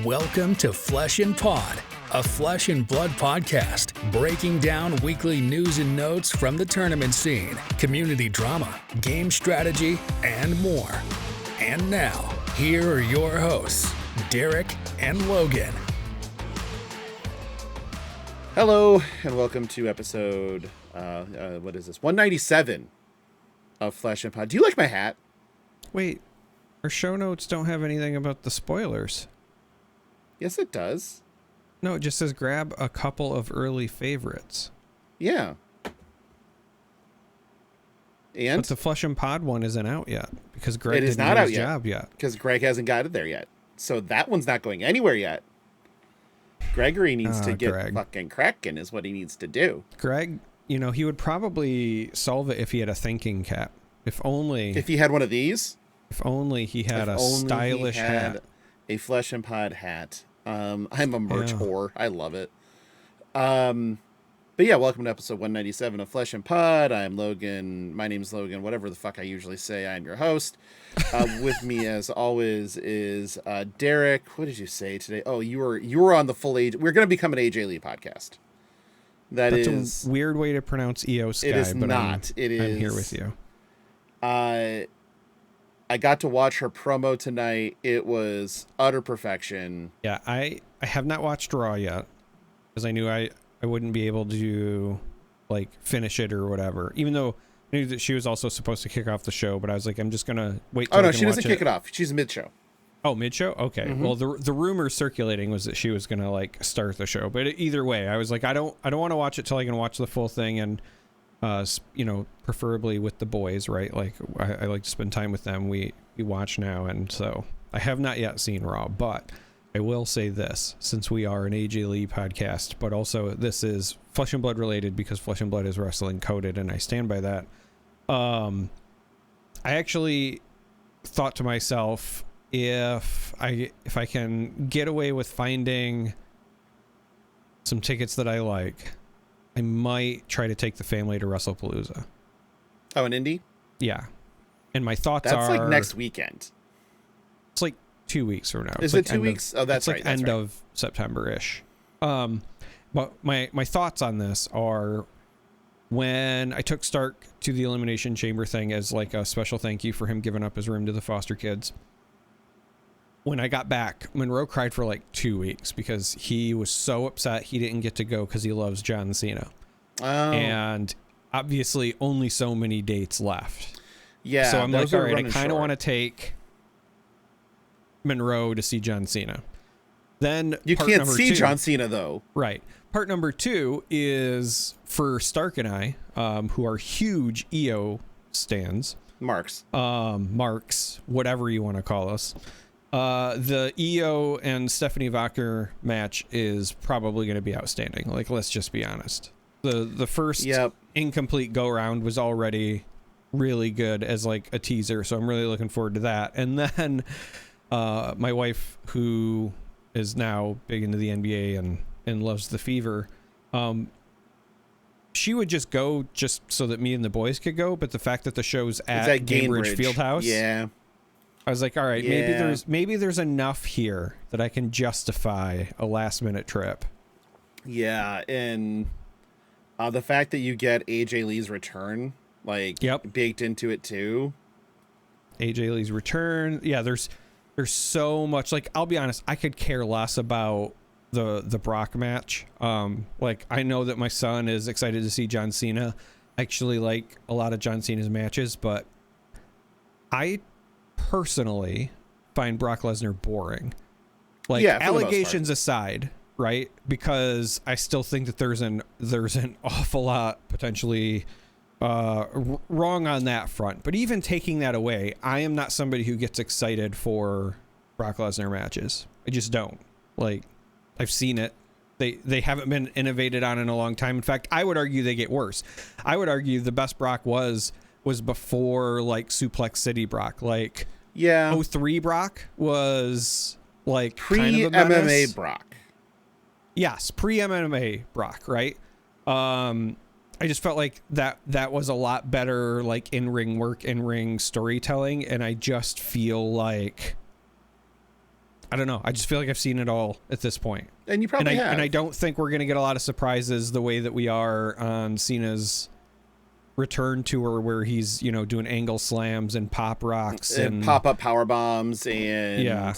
Welcome to Flesh and Pod, a flesh and blood podcast, breaking down weekly news and notes from the tournament scene, community drama, game strategy, and more. And now, here are your hosts, Darick and Logan. Hello, and welcome to episode, what is this, 197 of Flesh and Pod. Do you like my hat? Wait, our show notes don't have anything about the spoilers. Yes, it does. No, it just says grab a couple of early favorites. Yeah. And? But the Flesh and Pod one isn't out yet because Greg It is didn't not do out his yet. job yet. Because Greg hasn't got it there yet. So that one's not going anywhere yet. Gregory needs to get fucking cracking is what he needs to do. Greg, you know, he would probably solve it if he had a thinking cap. If he had one of these. If only he had a stylish hat. A Flesh and Pod hat. I'm a merch whore. I love it. But yeah, welcome to episode 197 of Flesh and Pod. I'm Logan. My name's Logan. Whatever the fuck I usually say, I'm your host. With me, as always, is Darick. What did you say today? Oh, you were on the full age. We're going to become an AJ Lee podcast. That's a weird way to pronounce EO Sky. It is but not. I'm here with you. I got to watch her promo tonight. It was utter perfection. Yeah, I have not watched Raw yet because I knew I wouldn't be able to like finish it or whatever. Even though I knew that she was also supposed to kick off the show, but I was like, I'm just gonna wait. Oh no, she doesn't kick it off. She's mid-show. Oh, mid-show? Okay. Mm-hmm. Well, the rumor circulating was that she was gonna like start the show, but either way, I was like, I don't want to watch it till I can watch the full thing and. You know, preferably with the boys, right? Like I like to spend time with them. We watch now, and so I have not yet seen Raw, but I will say this, since we are an AJ Lee podcast, but also this is Flesh and Blood related because Flesh and Blood is wrestling coded, and I stand by that. I actually thought to myself, if I can get away with finding some tickets that I like, I might try to take the family to WrestlePalooza. Oh, an indie? Yeah. And my thoughts That's are... like next weekend. It's like 2 weeks from now. Is it 2 weeks? Oh, that's right. It's like end of September-ish. But my thoughts on this are when I took Stark to the Elimination Chamber thing as like a special thank you for him giving up his room to the foster kids. When I got back, Monroe cried for like 2 weeks because he was so upset he didn't get to go because he loves John Cena. Oh. And obviously only so many dates left. Yeah. So I'm like, all right, I kind of want to take Monroe to see John Cena. Then you can't see John Cena though. Right. Part number 2 is for Stark and I, who are huge EO stans. Marks, whatever you want to call us. The EO and Stephanie Vacher match is probably going to be outstanding. Like, let's just be honest. The first incomplete go round was already really good as like a teaser, so I'm really looking forward to that. And then my wife, who is now big into the NBA and loves the Fever, she would just go just so that me and the boys could go. But the fact that the show's at Gainbridge Fieldhouse, yeah. I was like, all right, maybe there's enough here that I can justify a last minute trip. Yeah, and the fact that you get AJ Lee's return, like baked into it too. AJ Lee's return, yeah. There's so much. Like, I'll be honest, I could care less about the Brock match. Like, I know that my son is excited to see John Cena. I actually like a lot of John Cena's matches, but I personally find Brock Lesnar boring. Like, allegations aside, right? Because I still think that there's an awful lot potentially wrong on that front. But even taking that away, I am not somebody who gets excited for Brock Lesnar matches. I just don't. Like, I've seen it. They haven't been innovated on in a long time. In fact, I would argue they get worse. I would argue the best Brock was before like Suplex City Brock. Like, 03 Brock was like pre-MMA Brock. Yes, pre-MMA Brock, right? I just felt like that was a lot better, like in-ring work, in-ring storytelling, and I just feel like I don't know. I just feel like I've seen it all at this point. And you probably have. And I don't think we're going to get a lot of surprises the way that we are on Cena's return tour, where he's, doing angle slams and pop rocks and pop-up power bombs and yeah.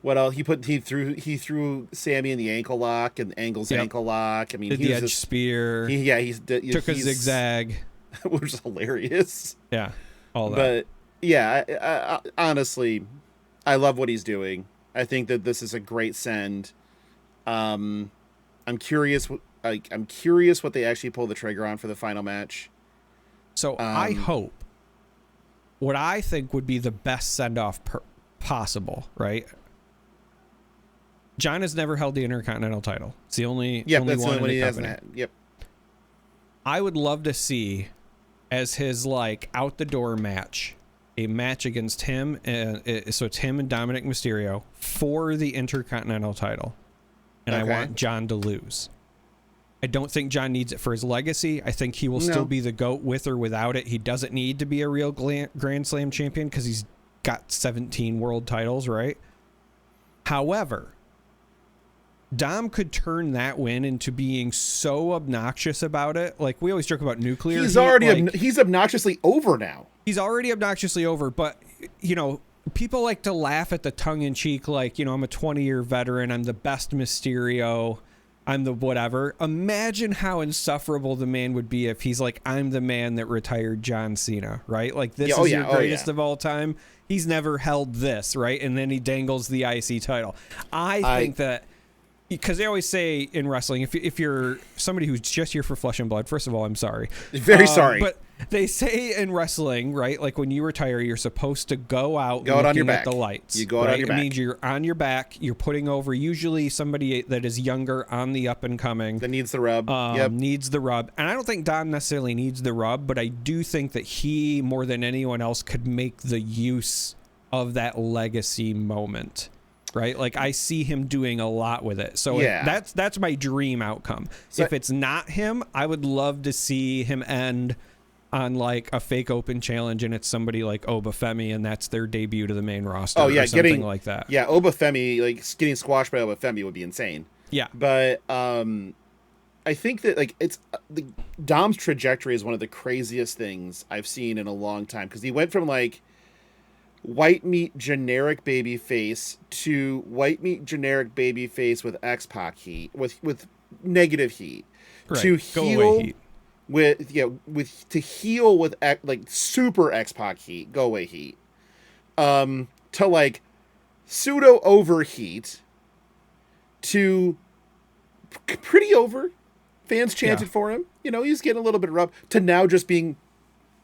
What else? He threw Sammy in the ankle lock and Angle's ankle lock. I mean, did the edge spear. He took a zigzag, which was hilarious. Yeah, all that. But yeah, I honestly, I love what he's doing. I think that this is a great send. I'm curious what they actually pull the trigger on for the final match. So I hope what I think would be the best send-off possible, right? John has never held the Intercontinental title. It's the only that's one the only one he hasn't had. Yep. I would love to see as his out the door match, a match against him, and so it's him and Dominic Mysterio for the Intercontinental title, and I want John to lose. I don't think John needs it for his legacy. I think he will still be the GOAT with or without it. He doesn't need to be a real Grand Slam champion because he's got 17 world titles, right? However, Dom could turn that win into being so obnoxious about it. Like, we always joke about nuclear. He's already he's obnoxiously over now. He's already obnoxiously over, but, people like to laugh at the tongue-in-cheek, like, I'm a 20-year veteran, I'm the best Mysterio, I'm the whatever. Imagine how insufferable the man would be if he's like, I'm the man that retired John Cena, right? Like, this is your greatest of all time. He's never held this, right? And then he dangles the IC title. I think that, because they always say in wrestling, if you're somebody who's just here for flesh and blood, first of all, I'm sorry. Very sorry. But they say in wrestling, right, like when you retire, you're supposed to go out on your back at the lights. You go out on your back. It means you're on your back. You're putting over usually somebody that is younger, on the up and coming. That needs the rub. Needs the rub. And I don't think Don necessarily needs the rub, but I do think that he, more than anyone else, could make the use of that legacy moment. Right, like I see him doing a lot with it. So that's my dream outcome. So if it's not him, I would love to see him end on like a fake open challenge, and it's somebody like Obafemi, and that's their debut to the main roster. Or something like that. Yeah, Obafemi, like getting squashed by Obafemi would be insane. Yeah, but I think that like it's Dom's trajectory is one of the craziest things I've seen in a long time, because he went from like white meat generic baby face to white meat generic baby face with X-Pac heat, with negative heat, right. to heel heat. to heel with like super X-Pac heat, go away heat, to like pseudo overheat, to pretty over, fans chanted for him, he's getting a little bit of rub, to now just being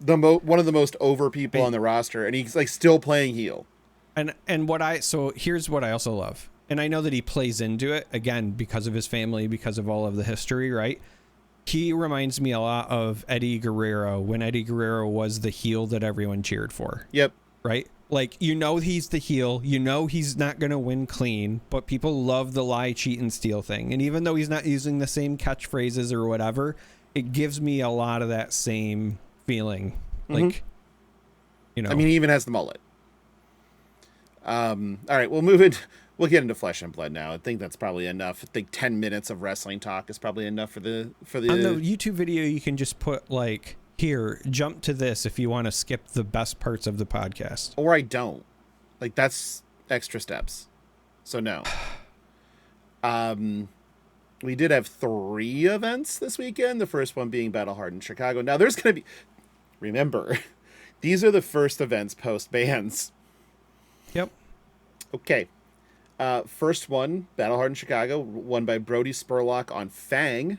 one of the most over people on the roster, and he's like still playing heel. And so here's what I also love, and I know that he plays into it again because of his family, because of all of the history, right? He reminds me a lot of Eddie Guerrero, when Eddie Guerrero was the heel that everyone cheered for. Yep. Right? Like, he's the heel, he's not going to win clean, but people love the lie, cheat, and steal thing. And even though he's not using the same catchphrases or whatever, it gives me a lot of that same feeling. Like, I mean, he even has the mullet. All right, we'll get into flesh and blood now. I think that's probably enough. I think 10 minutes of wrestling talk is probably enough for the on the YouTube video. You can just put like, here, jump to this if you want to skip the best parts of the podcast. Or I don't. Like, that's extra steps. So no. We did have 3 events this weekend. The first one being Battle Hard in Chicago. Now there's going to be, remember, these are the first events post bans. Yep. Okay. First one, Battle Hard in Chicago, won by Brody Spurlock on Fang.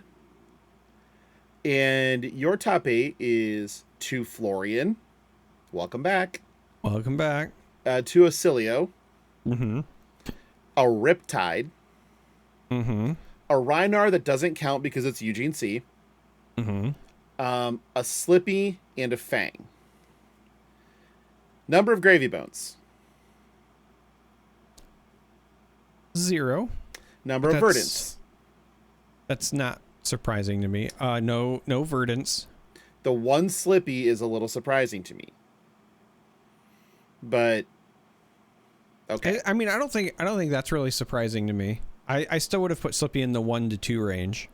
And your top 8 is to Florian. Welcome back. Welcome back. To Acilio. Mm-hmm. A Riptide. Mm-hmm. A Reinar that doesn't count because it's Eugene C. Mm-hmm. A Slippy and a Fang. Number of Gravy Bones. 0. Number of Verdants. That's not surprising to me. No Verdants. The one Slippy is a little surprising to me. But Okay. I mean, I don't think that's really surprising to me. I still would have put Slippy in the 1 to 2 range.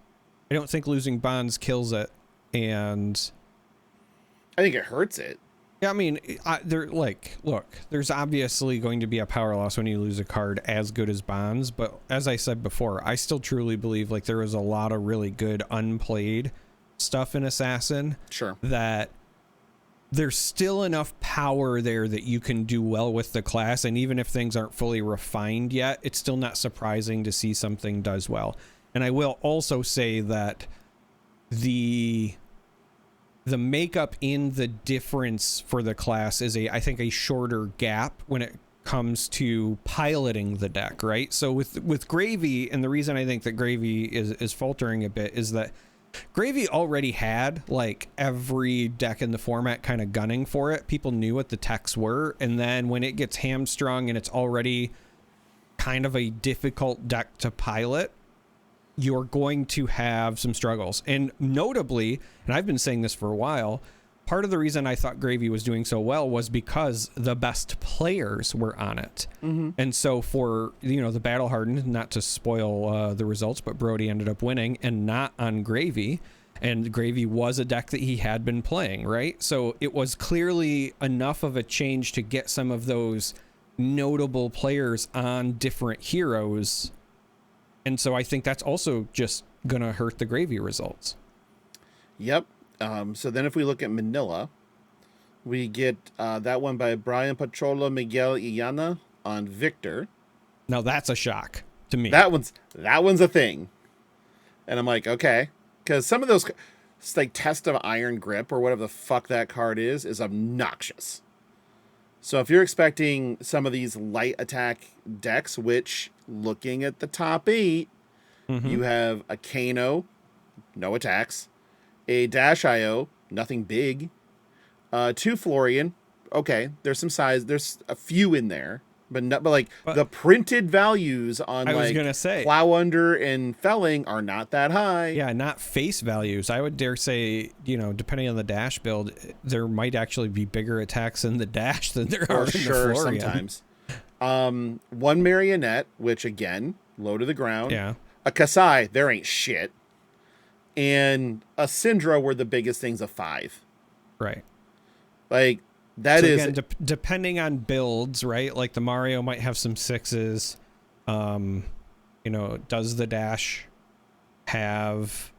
I don't think losing Bonds kills it, and I think it hurts it. yeah, I mean, look, there's obviously going to be a power loss when you lose a card as good as Bonds, but as I said before, I still truly believe like there was a lot of really good unplayed stuff in Assassin. Sure. That there's still enough power there that you can do well with the class, and even if things aren't fully refined yet, it's still not surprising to see something does well. And I will also say that the makeup in the difference for the class is I think a shorter gap when it comes to piloting the deck, right? So with Gravy, and the reason I think that Gravy is faltering a bit is that Gravy already had like every deck in the format kind of gunning for it. People knew what the techs were, and then when it gets hamstrung and it's already kind of a difficult deck to pilot, you're going to have some struggles. And notably, and I've been saying this for a while, part of the reason I thought Gravy was doing so well was because the best players were on it. Mm-hmm. And so for, the Battle Hardened, not to spoil the results, but Brody ended up winning and not on Gravy. And Gravy was a deck that he had been playing, right? So it was clearly enough of a change to get some of those notable players on different heroes. And so I think that's also just going to hurt the Gravy results. Yep. So then if we look at Manila, we get that one by Brian Pacholo, Miguel Iana on Victor. Now that's a shock to me. That one's a thing. And I'm like, okay. Because some of those, it's like Test of Iron Grip or whatever the fuck that card is obnoxious. So if you're expecting some of these light attack decks, which looking at the top 8, you have a Kano, no attacks, a Dash IO, nothing big, 2 Florian, okay, there's some size, there's a few in there, but the printed values on Plow Under and Felling are not that high. Yeah, not face values. I would dare say, depending on the Dash build, there might actually be bigger attacks in the Dash than there are in the Florian. Sometimes. One Marionette, which again, low to the ground. Yeah. A Kasai, there ain't shit. And a Syndra were the biggest things of 5. Right. Like, that is... Again, depending on builds, right? Like the Mario might have some 6s. Does the Dash have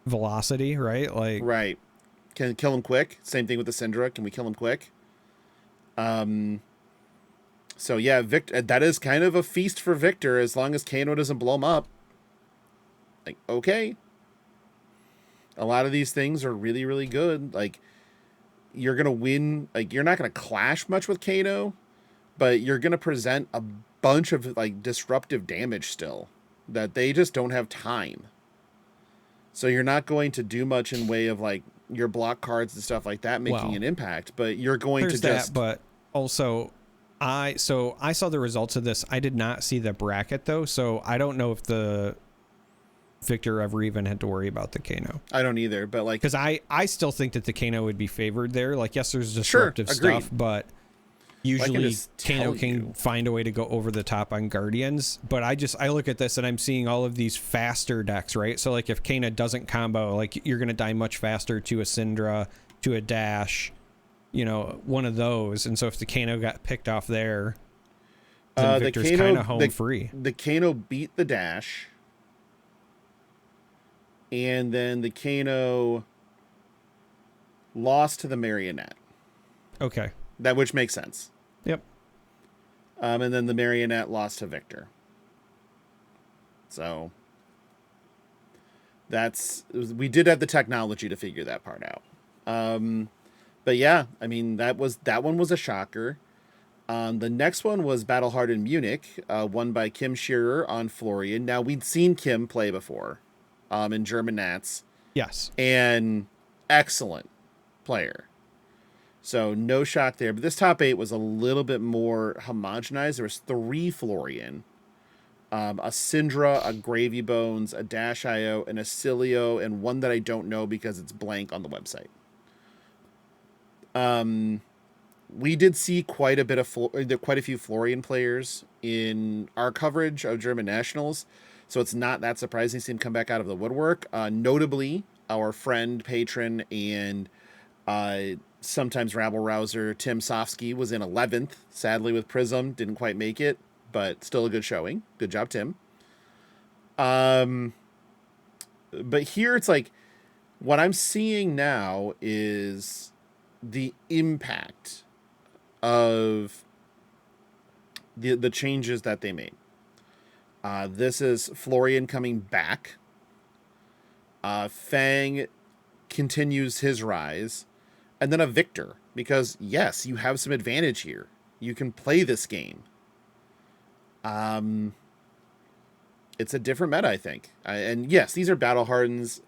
velocity, right? Like, right. Can kill him quick. Same thing with the Syndra. Can we kill him quick? So yeah, Victor, that is kind of a feast for Victor as long as Kano doesn't blow him up. Like, okay. A lot of these things are really, really good. Like, you're going to win. Like, you're not going to clash much with Kano, but you're going to present a bunch of, like, disruptive damage still that they just don't have time. So you're not going to do much in way of, like, your block cards and stuff like that making an impact, but you're going to just... But also... I saw the results of this. I did not see the bracket though, so I don't know if the Victor ever even had to worry about the Kano. I don't either, but like, because I still think that the Kano would be favored there. Like, yes, there's disruptive stuff, but usually Kano can find a way to go over the top on Guardians. But I look at this and I'm seeing all of these faster decks, right? So like if Kano doesn't combo, like you're gonna die much faster to a Syndra, to a Dash. One of those. And so if the Kano got picked off there, then Victor's kind of home free. The Kano beat the Dash. And then the Kano lost to the Marionette. Okay. Which makes sense. Yep. And then the Marionette lost to Victor. So we did have the technology to figure that part out. But yeah, I mean, that one was a shocker. The next one was Battle Hard in Munich, won by Kim Shearer on Florian. Now, we'd seen Kim play before in German Nats. Yes. And excellent player. So no shock there. But this top 8 was a little bit more homogenized. There was 3 Florian, a Syndra, a Gravy Bones, a Dash IO, and a Cilio, and one that I don't know because it's blank on the website. we did see quite a few Florian players in our coverage of German nationals, so it's not that surprising to see him come back out of the woodwork. Notably, our friend, patron, and sometimes rabble-rouser Tim Sofsky was in 11th, sadly with Prism, didn't quite make it, but still a good showing. Good job, Tim. But here it's like, what I'm seeing now is the impact of the changes that they made. This is Florian coming back. Fang continues his rise. And then a Victor, because yes, you have some advantage here. You can play this game. It's a different meta, I think. And yes, these are battle hardens,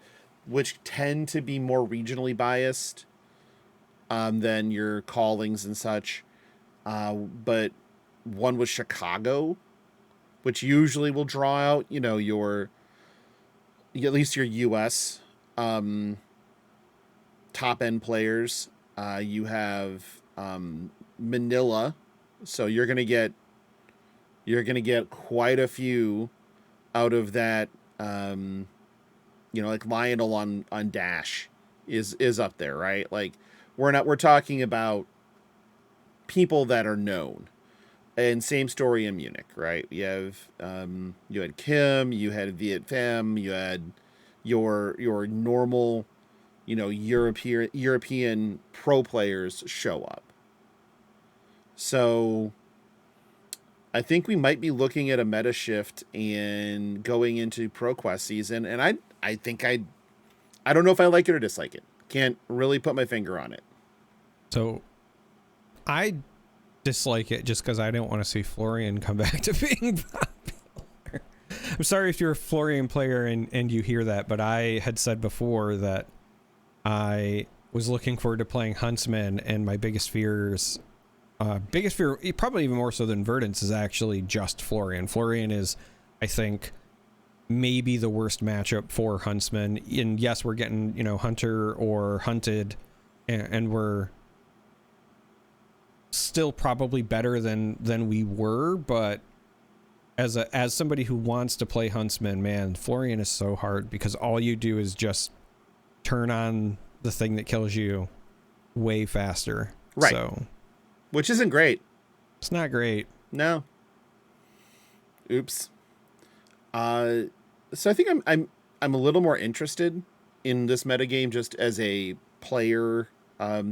which tend to be more regionally biased than your callings and such. But one was Chicago, which usually will draw out, at least your US top end players. You have Manila, so you're gonna get quite a few out of that. Like Lionel on Dash is up there, right? Like we're talking about people that are known. And same story in Munich, right? You have you had Kim, you had Viet Pham, you had your normal, European pro players show up. So I think we might be looking at a meta shift and going into ProQuest season, and I don't know if I like it or dislike it. Can't really put my finger on it. So I dislike it just because I don't want to see Florian come back to being popular. I'm sorry if you're a Florian player and you hear that, but I had said before that I was looking forward to playing Huntsman, and my biggest fear, probably even more so than Verdance, is actually just Florian. Florian is, I think, maybe the worst matchup for Huntsman. And yes, we're getting, Hunter or Hunted, and we're still probably better than we were, but as somebody who wants to play Huntsman, man, Florian is so hard because all you do is just turn on the thing that kills you way faster. Right. So, which isn't great. It's not great. No. Oops. So I think I'm a little more interested in this metagame just as a player,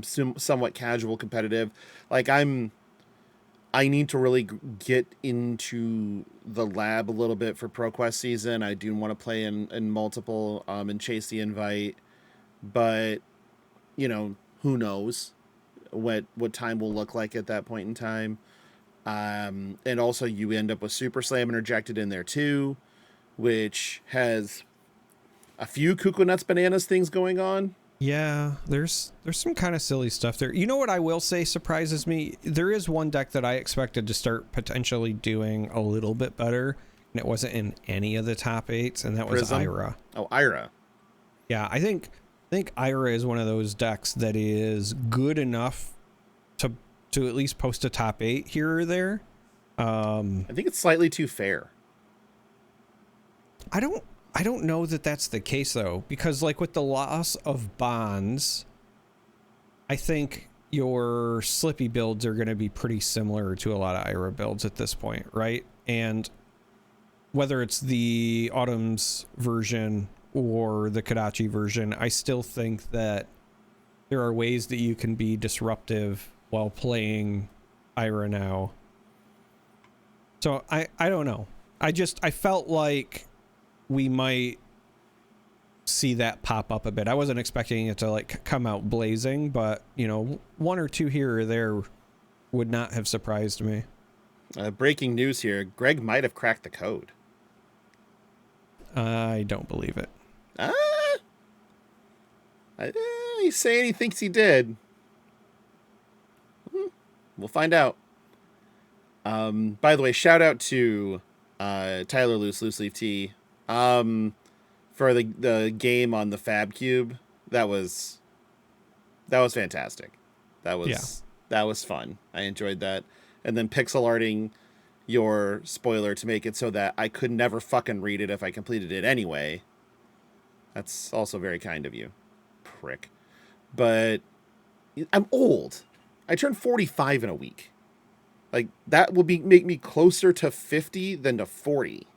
somewhat casual competitive. Like I need to really get into the lab a little bit for ProQuest season. I do want to play in multiple and chase the invite, but who knows what time will look like at that point in time. And also you end up with Super Slam interjected in there too, which has a few Cuckoo Nuts Bananas things going on. Yeah, there's some kind of silly stuff there. You know what I will say surprises me? There is one deck that I expected to start potentially doing a little bit better, and it wasn't in any of the top 8s, and that was Prism? Ira. Oh, Ira. Yeah, I think Ira is one of those decks that is good enough to at least post a top 8 here or there. I think it's slightly too fair. I don't know that that's the case though, because like with the loss of Bonds, I think your Slippy builds are going to be pretty similar to a lot of Ira builds at this point, right? And whether it's the Autumn's version or the Kadachi version, I still think that there are ways that you can be disruptive while playing Ira now. So I don't know. I felt like we might see that pop up a bit. I wasn't expecting it to like come out blazing, but one or two here or there would not have surprised me. Breaking news here. Greg might have cracked the code. I don't believe it. He's saying he thinks he did. We'll find out. By the way, shout out to Tyler Loose Leaf T for the game on the Fab Cube. That was fantastic. That was That was fun. I enjoyed that. And then pixel arting your spoiler to make it so that I could never fucking read it if I completed it anyway. That's also very kind of you, prick. But I'm old. I turned 45 in a week. Like, that will make me closer to 50 than to 40.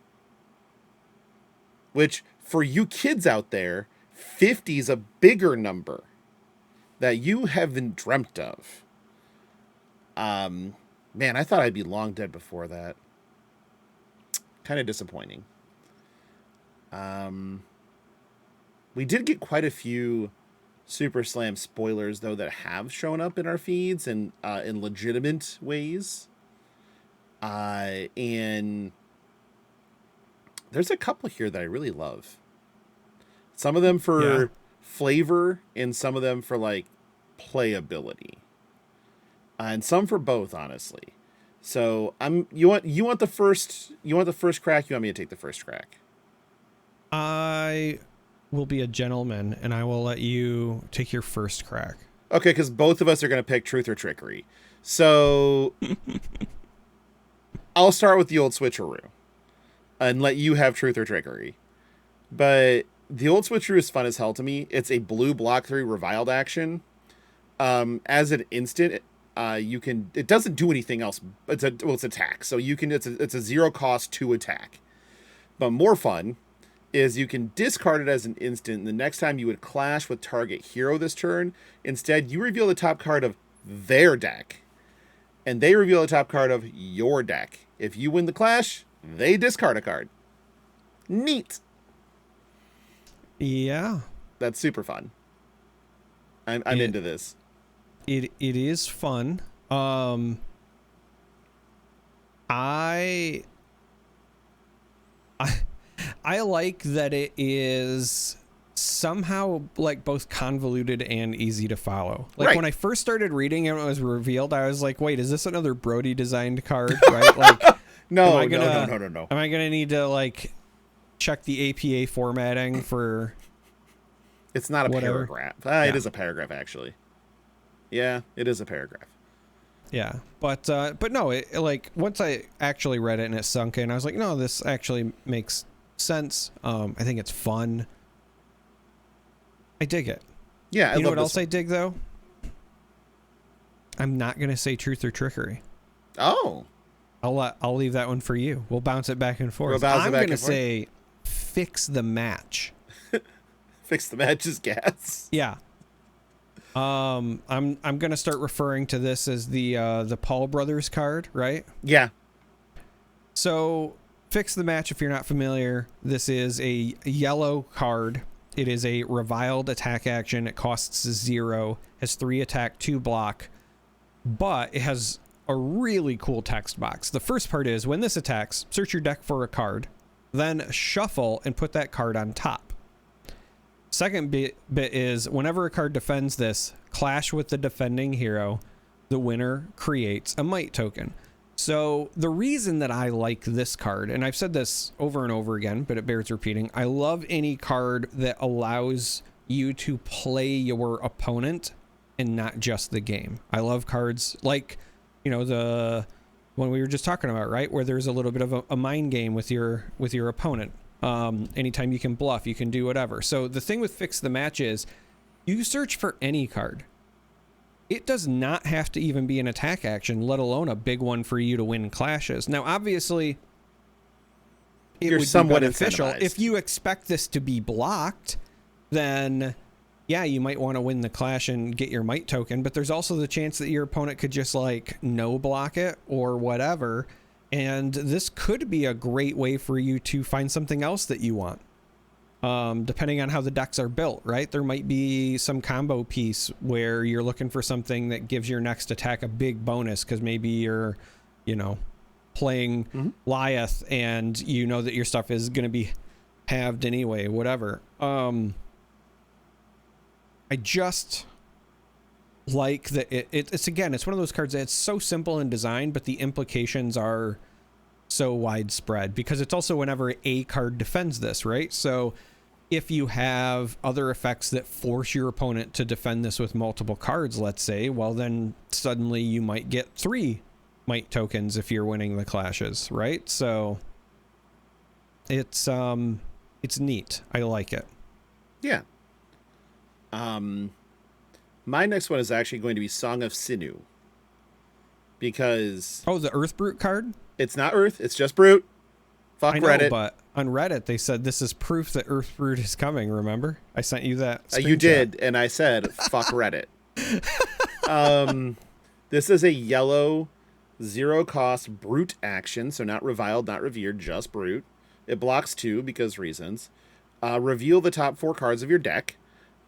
Which, for you kids out there, 50 is a bigger number that you haven't dreamt of. Man, I thought I'd be long dead before that. Kind of disappointing. We did get quite a few Super Slam spoilers, though, that have shown up in our feeds and in legitimate ways. And there's a couple here that I really love. Some of them for flavor and some of them for, like, playability. And some for both, honestly. So you want the first crack? You want me to take the first crack? I will be a gentleman and I will let you take your first crack. Okay, because both of us are going to pick truth or trickery. So I'll start with the old switcheroo and let you have truth or trickery. But the old switcheroo is fun as hell to me. It's a blue block 3 reviled action. As an instant, you can. It doesn't do anything else. It's attack. So you can. It's a 0 cost to attack. But more fun is you can discard it as an instant. And the next time you would clash with target hero this turn, instead you reveal the top card of their deck, and they reveal the top card of your deck. If you win the clash, they discard a card. Neat. Yeah, that's super fun. I'm into this. It is fun. I like that it is somehow like both convoluted and easy to follow. Like right. When I first started reading it, when it was revealed, I was like, wait, is this another Brody designed card? Right? Like, no. Am I gonna need to like check the APA formatting for? It's not a whatever. Paragraph. Yeah. It is a paragraph, actually. Yeah, it is a paragraph. Yeah, but no, it, like once I actually read it and it sunk in, I was like, no, this actually makes sense. I think it's fun. I dig it. Yeah, you know what else I dig though? I'm not gonna say truth or trickery. Oh, I'll leave that one for you. We'll bounce it back and forth. I'm gonna say fix the match. Fix the match is gas. Yeah. I'm gonna start referring to this as the Paul Brothers card, right? Yeah. So fix the match. If you're not familiar, this is a yellow card. It is a reviled attack action. It costs 0, has 3 attack, 2 block, but it has a really cool text box. The first part is when this attacks, search your deck for a card, then shuffle and put that card on top. Second bit is whenever a card defends this, clash with the defending hero, the winner creates a might token. So the reason that I like this card, and I've said this over and over again, but it bears repeating, I love any card that allows you to play your opponent and not just the game. I love cards like, you know, the one we were just talking about, right? Where there's a little bit of a mind game with your opponent. Anytime you can bluff, you can do whatever. So the thing with fix the match is you search for any card. It does not have to even be an attack action, let alone a big one for you to win clashes. Now, obviously, You're somewhat beneficial. incentivized. If you expect this to be blocked, then yeah, you might want to win the clash and get your might token, but there's also the chance that your opponent could just like no block it or whatever. And this could be a great way for you to find something else that you want. Depending on how the decks are built, right? There might be some combo piece where you're looking for something that gives your next attack a big bonus because maybe you're, you know, playing Lyeth and you know that your stuff is going to be halved anyway, whatever. I just like that it's again, it's one of those cards that's so simple in design, but the implications are so widespread because it's also whenever a card defends this, right? So if you have other effects that force your opponent to defend this with multiple cards, let's say, well, then suddenly you might get 3 might tokens if you're winning the clashes, right? So it's neat. I like it. Yeah. My next one is actually going to be Song of Sinew. Because... Oh, the Earth Brute card? It's not Earth, it's just Brute. Fuck I know, Reddit. But on Reddit, they said this is proof that Earth Brute is coming, remember? I sent you that You screenshot. did, and I said, fuck Reddit. This is a yellow, 0-cost Brute action, so not Reviled, not Revered, just Brute. It blocks 2 because reasons. Reveal the top 4 cards of your deck.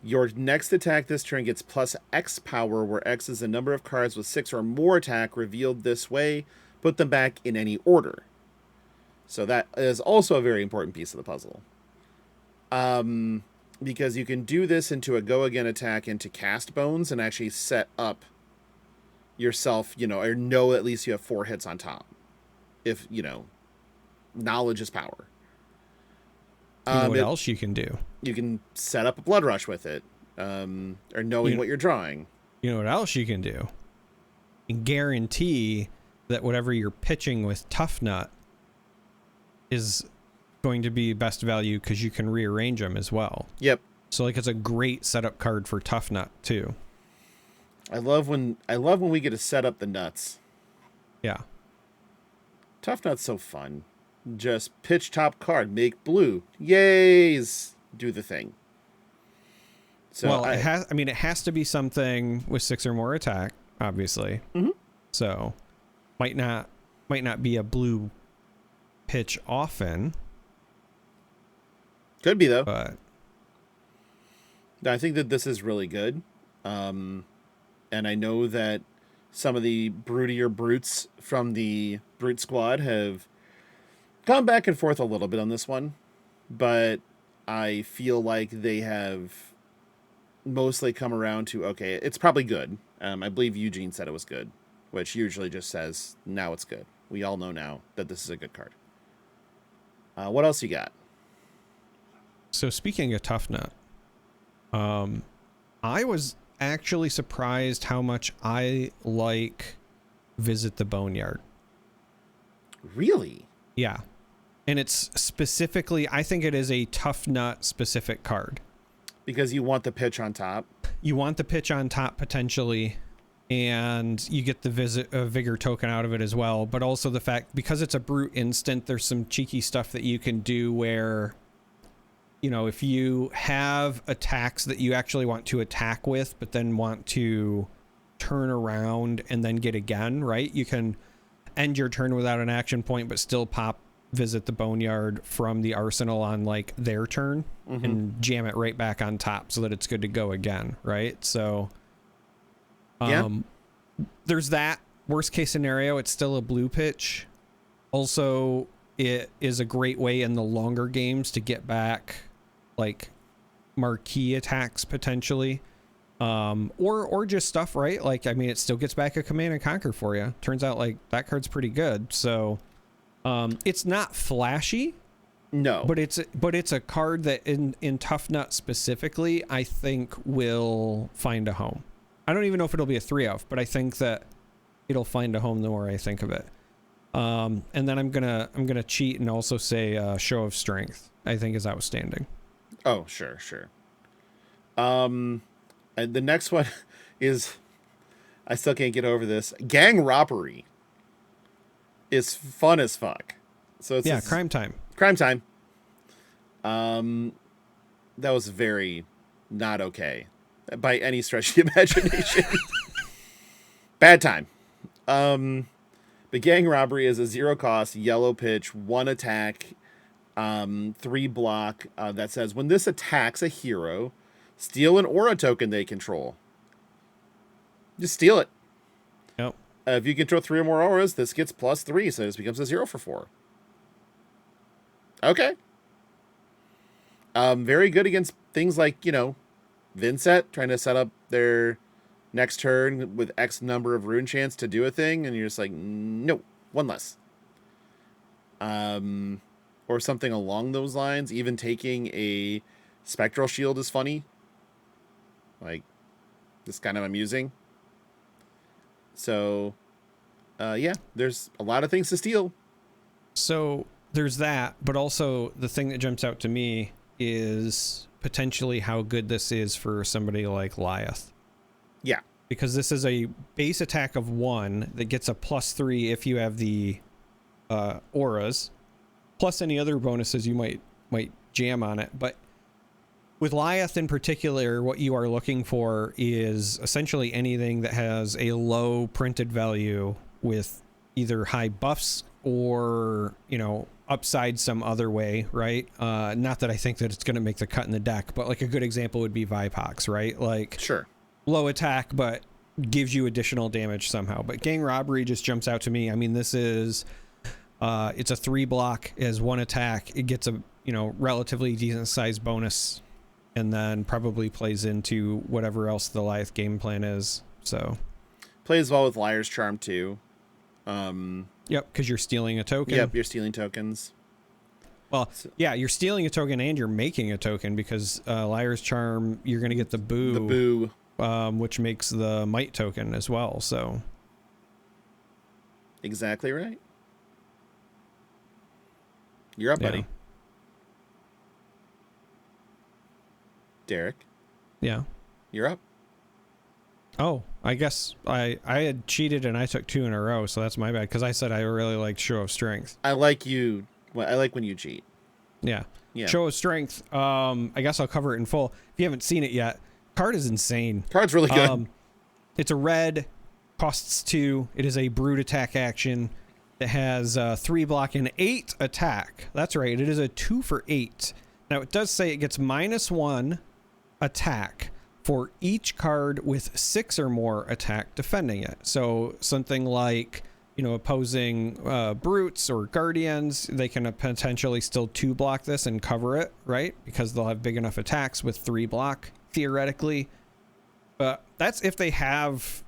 Your next attack this turn gets plus X power, where X is the number of cards with 6 or more attack revealed this way. Put them back in any order. So that is also a very important piece of the puzzle. Because you can do this into a go again attack into cast bones and actually set up yourself, or know at least you have 4 hits on top. If, knowledge is power. You know what else you can do? You can set up a blood rush with it, or knowing what you're drawing. You know what else you can do? You can guarantee that whatever you're pitching with Tough Nut is going to be best value because you can rearrange them as well. Yep. So it's a great setup card for Tough Nut too. I love when we get to set up the nuts. Yeah. Tough Nut's so fun. Just pitch top card, make blue. Yays! Do the thing. So well, it has to be something with 6 or more attack, obviously. Mm-hmm. So might not be a blue pitch often. Could be though. But I think that this is really good. And I know that some of the brutier brutes from the Brute Squad have gone back and forth a little bit on this one, but I feel like they have mostly come around to, okay, it's probably good. I believe Eugene said it was good, which usually just says, now it's good. We all know now that this is a good card. What else you got? So speaking of Tough Nut, I was actually surprised how much I like Visit the Boneyard. Really? Yeah. And it's specifically, I think it is a Tough Nut specific card. Because you want the pitch on top? You want the pitch on top potentially, and you get the Vigor token out of it as well. But also the fact, because it's a Brute instant, there's some cheeky stuff that you can do where, if you have attacks that you actually want to attack with, but then want to turn around and then get again, right? You can end your turn without an action point, but still pop Visit the Boneyard from the arsenal on their turn and jam it right back on top so that it's good to go again, right? So there's that. Worst case scenario, it's still a blue pitch. Also, it is a great way in the longer games to get back marquee attacks potentially, or just stuff, right? It still gets back a Command and Conquer for you. Turns out that card's pretty good. So it's not flashy, no, but it's a card that in Tough Nut specifically, I think will find a home. I don't even know if it'll be a 3-of, but I think that it'll find a home the more I think of it. And then I'm gonna cheat and also say Show of Strength, I think is outstanding. Oh, sure. And the next one is, I still can't get over this. Gang Robbery is fun as fuck. So it's Crime Time. Crime Time. That was very not okay by any stretch of the imagination. Bad time. But Gang Robbery is a 0-cost yellow pitch, 1 attack, 3 block that says, when this attacks a hero, steal an aura token they control. Just steal it. Yep. If you control 3 or more auras, this gets +3, so this becomes a 0 for 4. Okay. Very good against things like, Vincent trying to set up their next turn with X number of rune chance to do a thing, and you're just like, no, 1 less. Or something along those lines, even taking a Spectral Shield is funny. Like, it's kind of amusing. So, yeah, there's a lot of things to steal. So there's that, but also the thing that jumps out to me is potentially how good this is for somebody like Lyeth. Yeah. Because this is a base attack of 1 that gets a +3 if you have the auras, plus any other bonuses you might jam on it. But with Lyeth in particular, what you are looking for is essentially anything that has a low printed value with either high buffs or, you know, upside some other way, right? Not that I think that it's going to make the cut in the deck, but like a good example would be Vipox, right? Like, sure, low attack, but gives you additional damage somehow. But Gang Robbery just jumps out to me. I mean, this is, it's a 3 block as 1 attack. It gets a, you know, relatively decent sized bonus, and then probably plays into whatever else the Lyeth game plan is. So plays well with Liar's Charm too. Yep, because you're stealing a token. Yep, you're stealing tokens. Well, yeah, you're stealing a token and you're making a token because Liar's Charm, you're going to get the boo. The boo. Which makes the might token as well, so. Exactly right. You're up, buddy. Darick. Yeah. You're up. Oh, I guess I had cheated and I took 2 in a row, so that's my bad, because I said I really liked Show of Strength. I like you. I like when you cheat. Yeah. Yeah. Show of Strength. I guess I'll cover it in full. If you haven't seen it yet, card is insane. Card's really good. It's a red, costs 2. It is a brute attack action that has 3 block and 8 attack. That's right. It is a 2 for 8. Now it does say it gets -1 attack for each card with 6 or more attack defending it. So something like, you know, opposing brutes or guardians, they can potentially still 2 block this and cover it, right? Because they'll have big enough attacks with 3 block, theoretically. But that's if they have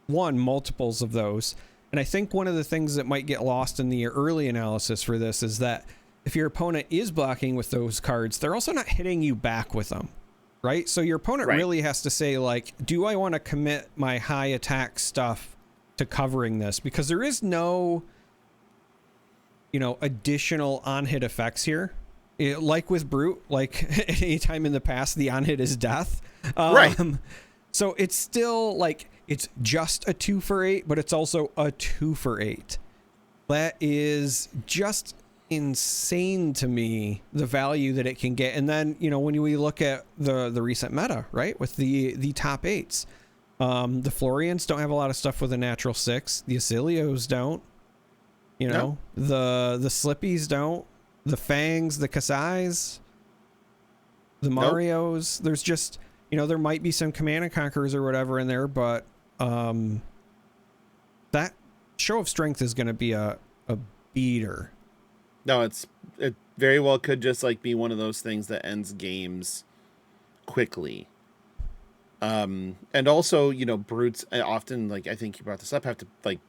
multiples of those. And I think one of the things that might get lost in the early analysis for this is that if your opponent is blocking with those cards, they're also not hitting you back with them, right? So your opponent really has to say, like, do I want to commit my high attack stuff to covering this? Because there is no, you know, additional on-hit effects here. Like with Brute, like any time in the past, the on-hit is death. Right. So it's still like, it's just a 2 for 8, but it's also a 2 for 8. That is just insane to me, the value that it can get. And then, you know, when we look at the recent meta, right, with the top 8s, the Florians don't have a lot of stuff with a natural 6. The Asilios don't, you know, the Slippies don't, the Fangs, the Kasais, the Marios. There's just, you know, there might be some Command and Conquerors or whatever in there, but that Show of Strength is going to be a beater. No, it very well could just like be one of those things that ends games quickly. And also, you know, brutes often, like, I think you brought this up, have to, like,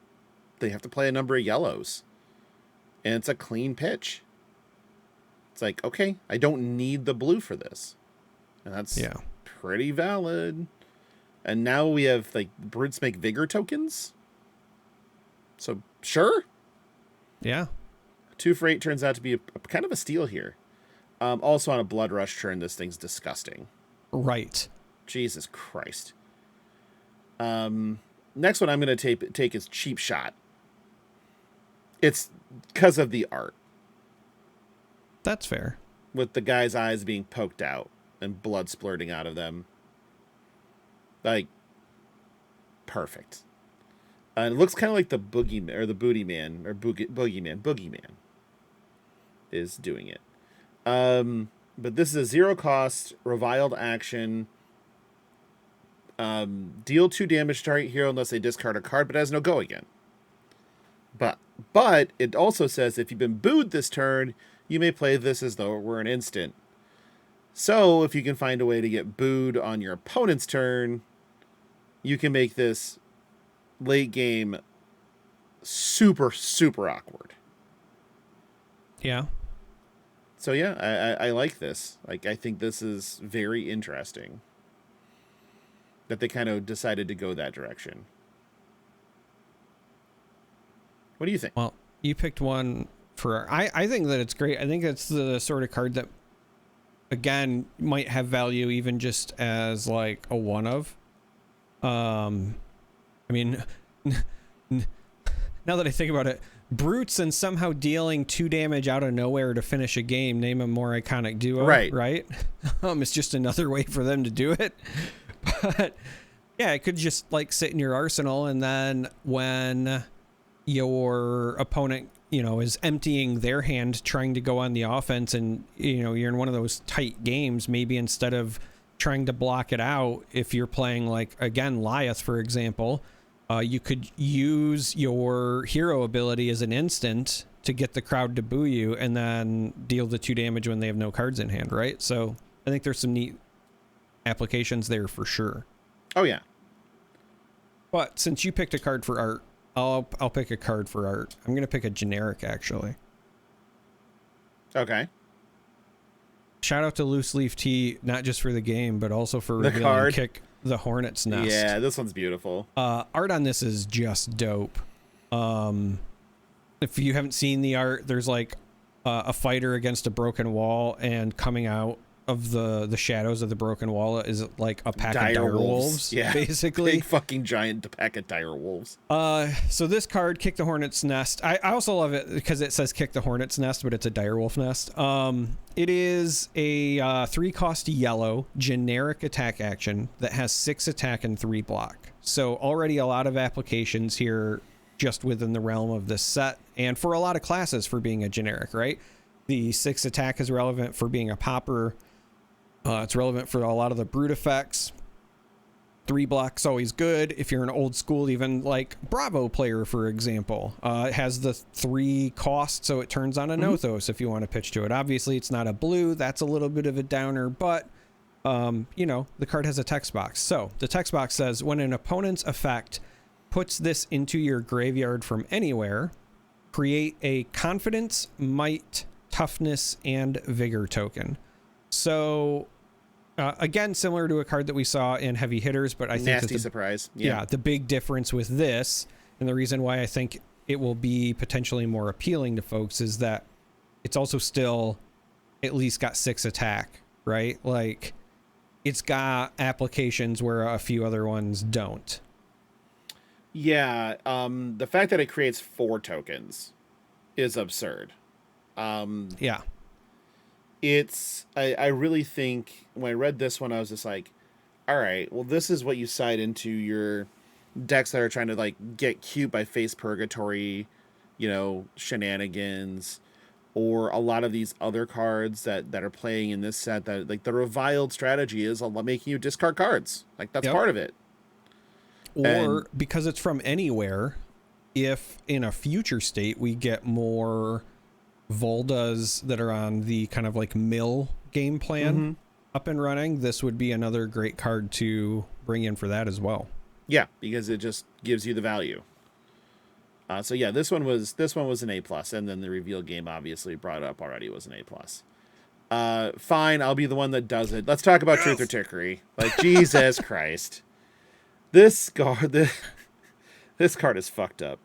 they have to play a number of yellows, and it's a clean pitch. It's like, okay, I don't need the blue for this, and that's pretty valid. And now we have, like, brutes make vigor tokens, so sure. Yeah. 2 for 8 turns out to be a kind of a steal here. Also on a Blood Rush turn, this thing's disgusting. Right. Jesus Christ. Next one I'm going to take is Cheap Shot. It's because of the art. That's fair. With the guy's eyes being poked out and blood splurting out of them. Like, perfect. And it looks kind of like the Boogeyman, or the Booty Man, or Boogeyman is doing it. But this is a 0 cost, reviled action. Deal 2 damage to target hero unless they discard a card, but has no go again. But it also says if you've been booed this turn, you may play this as though it were an instant. So if you can find a way to get booed on your opponent's turn, you can make this late game super, super awkward. Yeah. So yeah, I like this. Like, I think this is very interesting that they kind of decided to go that direction. What do you think? Well, you picked one for... I think that it's great. I think it's the sort of card that, again, might have value even just as like a one of. I mean, now that I think about it, brutes and somehow dealing 2 damage out of nowhere to finish a game, name a more iconic duo, right? It's just another way for them to do it. But yeah, it could just like sit in your arsenal, and then when your opponent, you know, is emptying their hand trying to go on the offense, and you know you're in one of those tight games, maybe instead of trying to block it out, if you're playing like, again, Lyeth, for example, you could use your hero ability as an instant to get the crowd to boo you and then deal the 2 damage when they have no cards in hand, right? So I think there's some neat applications there for sure. Oh yeah. But since you picked a card for art, I'll pick a card for art. I'm gonna pick a generic, actually. Okay. Shout out to Loose Leaf Tea, not just for the game, but also for revealing Kick the Hornet's Nest. Yeah, this one's beautiful. Art on this is just dope. If you haven't seen the art, there's like a fighter against a broken wall, and coming out of the shadows of the broken wall is like a pack of dire wolves. Yeah, basically. Big fucking giant pack of dire wolves. So this card, Kick the Hornet's Nest, I also love it because it says Kick the Hornet's Nest, but it's a dire wolf nest. It is a 3-cost yellow generic attack action that has 6 attack and 3 block. So already a lot of applications here just within the realm of this set, and for a lot of classes for being a generic, right? The 6 attack is relevant for being a popper. It's relevant for a lot of the brute effects. 3 block's always good. If you're an old school, even like Bravo player, for example, it has the 3 cost, so it turns on a Nothos if you want to pitch to it. Obviously, it's not a blue. That's a little bit of a downer, but you know, the card has a text box. So the text box says, when an opponent's effect puts this into your graveyard from anywhere, create a confidence, might, toughness, and vigor token. So again, similar to a card that we saw in Heavy Hitters, but I think nasty surprise. Yeah, the big difference with this, and the reason why I think it will be potentially more appealing to folks, is that it's also still at least got 6 attack, right? Like, it's got applications where a few other ones don't. Yeah, the fact that it creates 4 tokens is absurd. Yeah. I really think when I read this one, I was just like, all right, well, this is what you side into your decks that are trying to like get cute by face purgatory, you know, shenanigans, or a lot of these other cards that are playing in this set, that like the reviled strategy is making you discard cards. Like, that's part of it. Or because it's from anywhere, if in a future state we get more Voldas that are on the kind of like mill game plan up and running, this would be another great card to bring in for that as well. Yeah, because it just gives you the value. So yeah, this one was an A+, and then the reveal game obviously brought up already was an A+. Fine, I'll be the one that does it. Let's talk about Truth or Trickery. Like, Jesus Christ. This card is fucked up.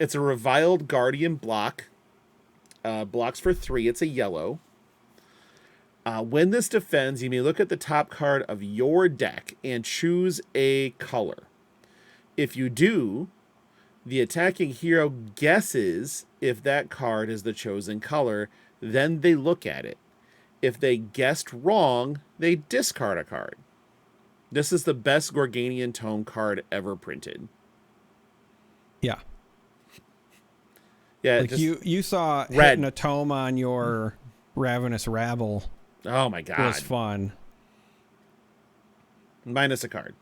It's a reviled Guardian block. Blocks for 3. It's a yellow. When this defends, you may look at the top card of your deck and choose a color. If you do, the attacking hero guesses if that card is the chosen color. Then they look at it. If they guessed wrong, they discard a card. This is the best Gorganian Tome card ever printed. Yeah. Yeah, like you saw hitting a tome on your Ravenous Rabble. Oh my god, it was fun. Minus a card,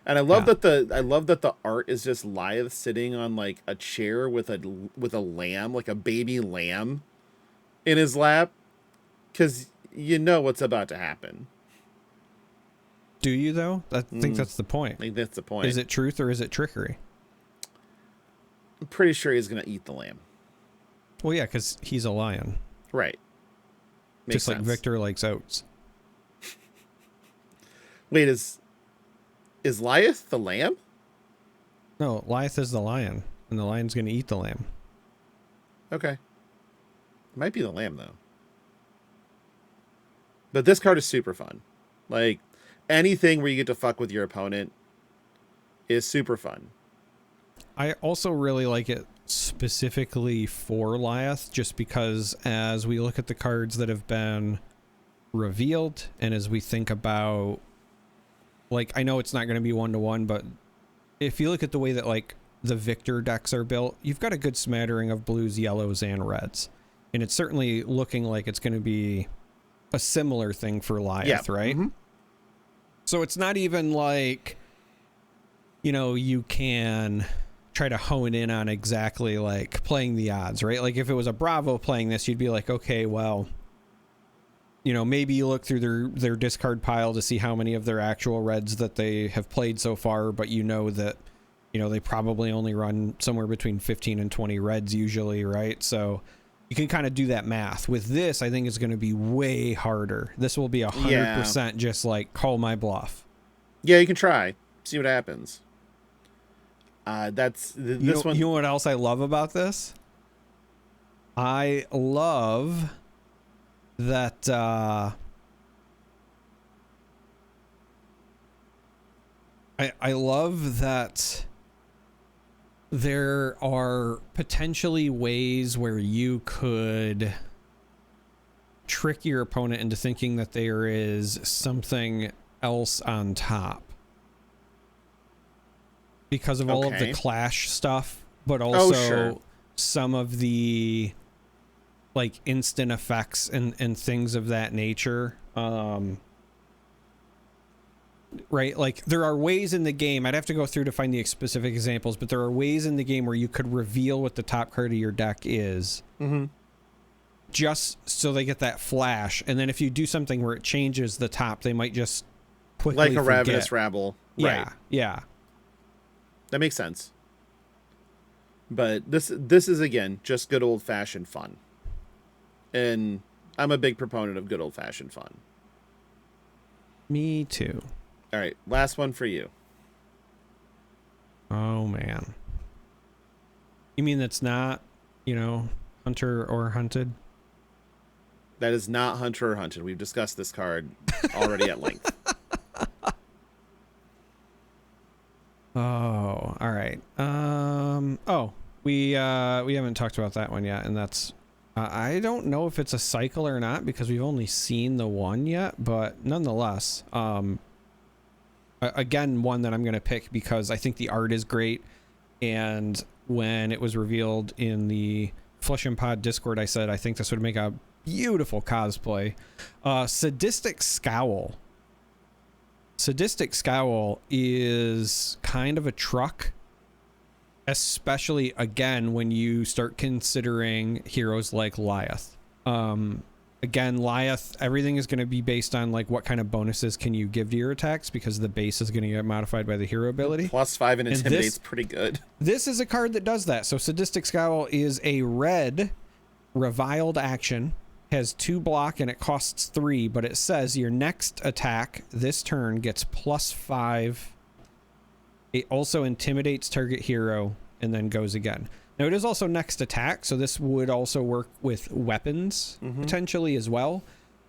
and I love that the art is just Lyeth sitting on like a chair with a lamb, like a baby lamb, in his lap, because you know what's about to happen. Do you though? I think that's the point. I think that's the point. Is it truth or is it trickery? I'm pretty sure he's gonna eat the lamb. Well, yeah, because he's a lion. Right. Makes Just sense. like Victor likes oats. Wait, is Liath the lamb? No, Liath is the lion, and the lion's going to eat the lamb. Okay. It might be the lamb, though. But this card is super fun. Like, anything where you get to fuck with your opponent is super fun. I also really like it specifically for Liath, just because as we look at the cards that have been revealed, and as we think about, like, I know it's not going to be 1-to-1, but if you look at the way that, like, the Victor decks are built, you've got a good smattering of blues, yellows, and reds. And it's certainly looking like it's going to be a similar thing for Liath, right? Mm-hmm. So it's not even like, you know, you can try to hone in on exactly like playing the odds, right? Like if it was a Bravo playing this, you'd be like, okay, well, you know, maybe you look through their discard pile to see how many of their actual reds that they have played so far, but you know that, you know, they probably only run somewhere between 15 and 20 reds usually, right? So you can kind of do that math. With this, I think it's going to be way harder. This will be 100% just like call my bluff. Yeah, you can try. See what happens. This one. You know what else I love about this? I love that I love that there are potentially ways where you could trick your opponent into thinking that there is something else on top because of all of the clash stuff, but also some of the like instant effects and things of that nature. Right, like there are ways in the game, I'd have to go through to find the specific examples, but there are ways in the game where you could reveal what the top card of your deck is, just so they get that flash, and then if you do something where it changes the top, they might just quickly like a forget. Ravenous Rabble. Yeah, yeah. That makes sense. But this is, again, just good old-fashioned fun. And I'm a big proponent of good old-fashioned fun. Me too. All right, last one for you. Oh, man. You mean that's not, you know, Hunter or Hunted? That is not Hunter or Hunted. We've discussed this card already at length. Oh, all right. We haven't talked about that one yet, and that's I don't know if it's a cycle or not because we've only seen the one yet, but nonetheless, again, one that I'm going to pick because I think the art is great, and when it was revealed in the fleshandpod Discord, I said I think this would make a beautiful cosplay. Sadistic Scowl. Sadistic Scowl is kind of a truck, especially, again, when you start considering heroes like Liath. Again, Liath, everything is going to be based on like what kind of bonuses can you give to your attacks because the base is going to get modified by the hero ability. +5 and Intimidate's pretty good. This is a card that does that. So Sadistic Scowl is a red reviled action, has 2 block, and it costs 3, but it says your next attack this turn gets +5. It also intimidates target hero and then goes again. Now it is also next attack, so this would also work with weapons potentially as well.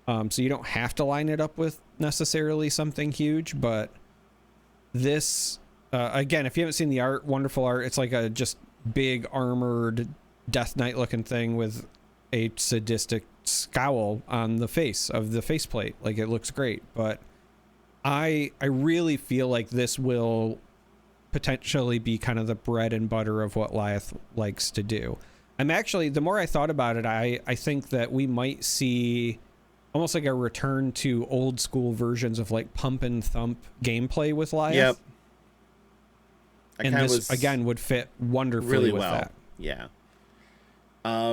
So you don't have to line it up with necessarily something huge, but this, again, if you haven't seen the art, wonderful art. It's like a just big armored Death Knight looking thing with a sadistic scowl on the face of the faceplate. Like it looks great, but I really feel like this will potentially be kind of the bread and butter of what Liath likes to do. I'm actually, the more I thought about it, I think that we might see almost like a return to old school versions of like pump and thump gameplay with Liath. Yep. And this again would fit wonderfully really with well. that. Yeah. I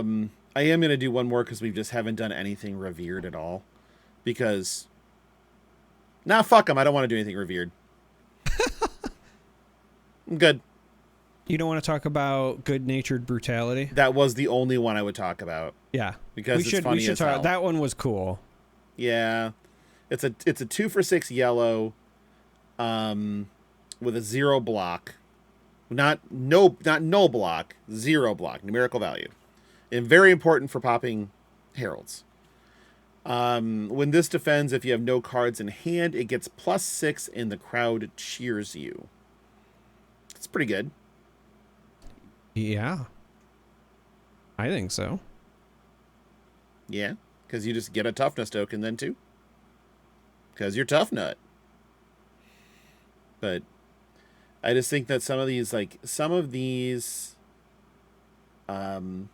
am going to do one more because we just haven't done anything revered at all. Because, fuck them. I don't want to do anything revered. I'm good. You don't want to talk about good-natured brutality? That was the only one I would talk about. Yeah. Because it's funny as hell. That one was cool. Yeah. It's a 2-for-6 yellow with a 0 block. Not no block, 0 block, numerical value. And very important for popping heralds. When this defends, if you have no cards in hand, it gets +6 and the crowd cheers you. It's pretty good. Yeah. I think so. Yeah, because you just get a toughness token then too. Because you're tough nut. But I just think that some of these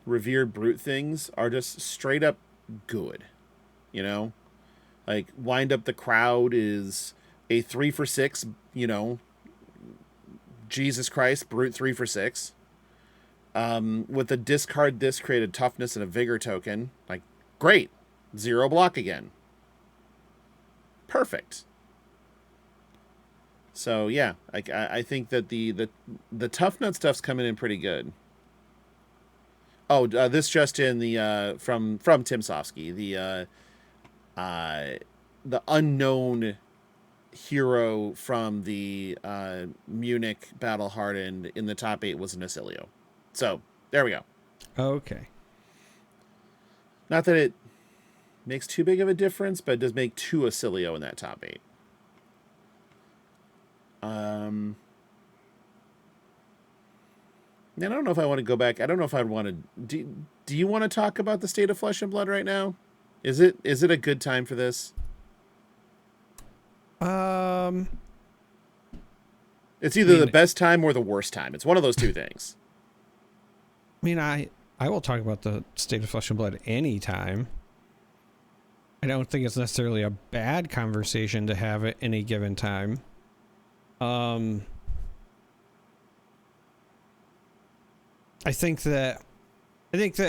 revered brute things are just straight up good. You know? Like, wind up the crowd is a 3-for-6, you know, Jesus Christ, brute 3-for-6. With the discard this, create a toughness and a vigor token. Like, great. 0 block again. Perfect. So yeah, I think that the tough nut stuff's coming in pretty good. Oh, this just in the from Tim Sofsky, the unknown hero from the Munich Battle Hardened in the top 8 was an Acilio. So there we go. Okay. Not that it makes too big of a difference, but it does make 2 Acilio in that top 8. I don't know if I want to go back. I don't know if I'd want to. Do you want to talk about the state of Flesh and Blood right now? Is it a good time for this? It's either the best time or the worst time. It's one of those two things. I mean, I will talk about the state of Flesh and Blood anytime. I don't think it's necessarily a bad conversation to have at any given time. I think that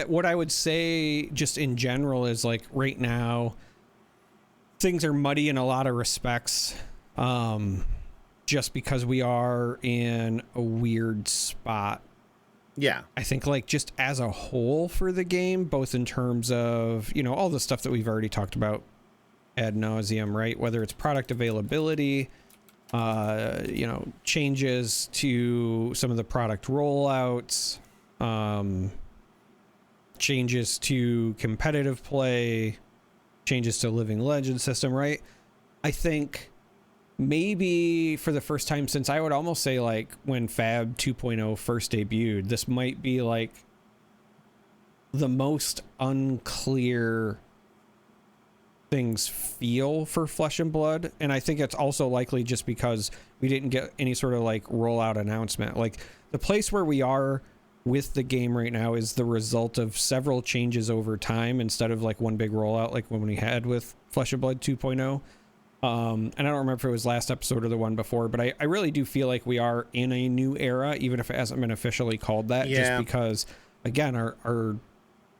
what I would say just in general is, like, right now things are muddy in a lot of respects, just because we are in a weird spot. Yeah. I think, like, just as a whole for the game, both in terms of, you know, all the stuff that we've already talked about ad nauseum, right? Whether it's product availability, you know, changes to some of the product rollouts, changes to competitive play, changes to Living Legend system, right? I think maybe for the first time since, I would almost say, like, when Fab 2.0 first debuted, this might be like the most unclear things feel for Flesh and Blood. And I think it's also likely just because we didn't get any sort of, like, rollout announcement. Like, the place where we are with the game right now is the result of several changes over time instead of, like, one big rollout like when we had with Flesh and Blood 2.0. And I don't remember if it was last episode or the one before, but I really do feel like we are in a new era, even if it hasn't been officially called that. Yeah. Just because, again, our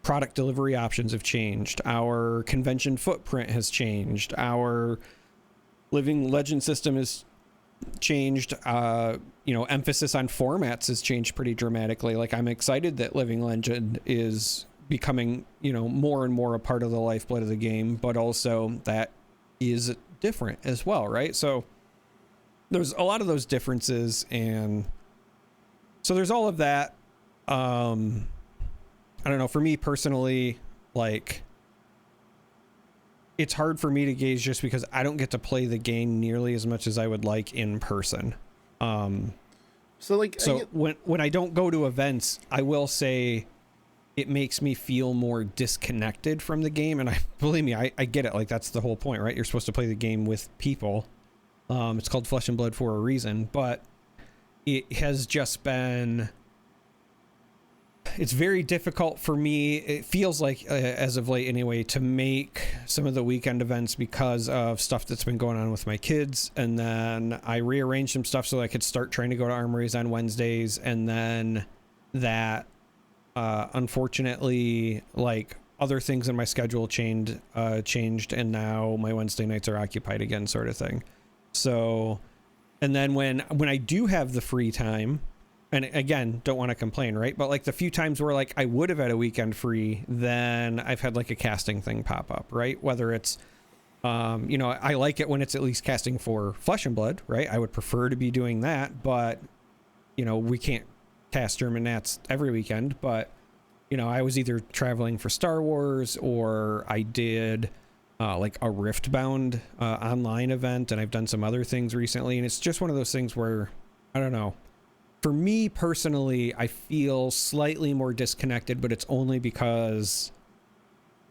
product delivery options have changed. Our convention footprint has changed. Our Living Legend system has changed. You know, emphasis on formats has changed pretty dramatically. Like, I'm excited that Living Legend is becoming, you know, more and more a part of the lifeblood of the game, but also that is different as well, right? So there's a lot of those differences, and so there's all of that. I don't know, for me personally, like, it's hard for me to gauge just because I don't get to play the game nearly as much as I would like in person. So when I don't go to events, I will say it makes me feel more disconnected from the game. And believe me, I get it. Like, that's the whole point, right? You're supposed to play the game with people. It's called Flesh and Blood for a reason, but it has just been, it's very difficult for me. It feels like, as of late anyway, to make some of the weekend events because of stuff that's been going on with my kids. And then I rearranged some stuff so I could start trying to go to armories on Wednesdays. And then that, unfortunately, like, other things in my schedule changed, and now my Wednesday nights are occupied again, sort of thing. So, and then when I do have the free time, and again, don't want to complain, right? But like the few times where like I would have had a weekend free, then I've had like a casting thing pop up, right? Whether it's, you know, I like it when it's at least casting for Flesh and Blood, right? I would prefer to be doing that, but you know, we can't cast German Nats every weekend, but you know, I was either traveling for Star Wars or I did like a Riftbound online event, and I've done some other things recently, and it's just one of those things where, I don't know, for me personally, I feel slightly more disconnected, but it's only because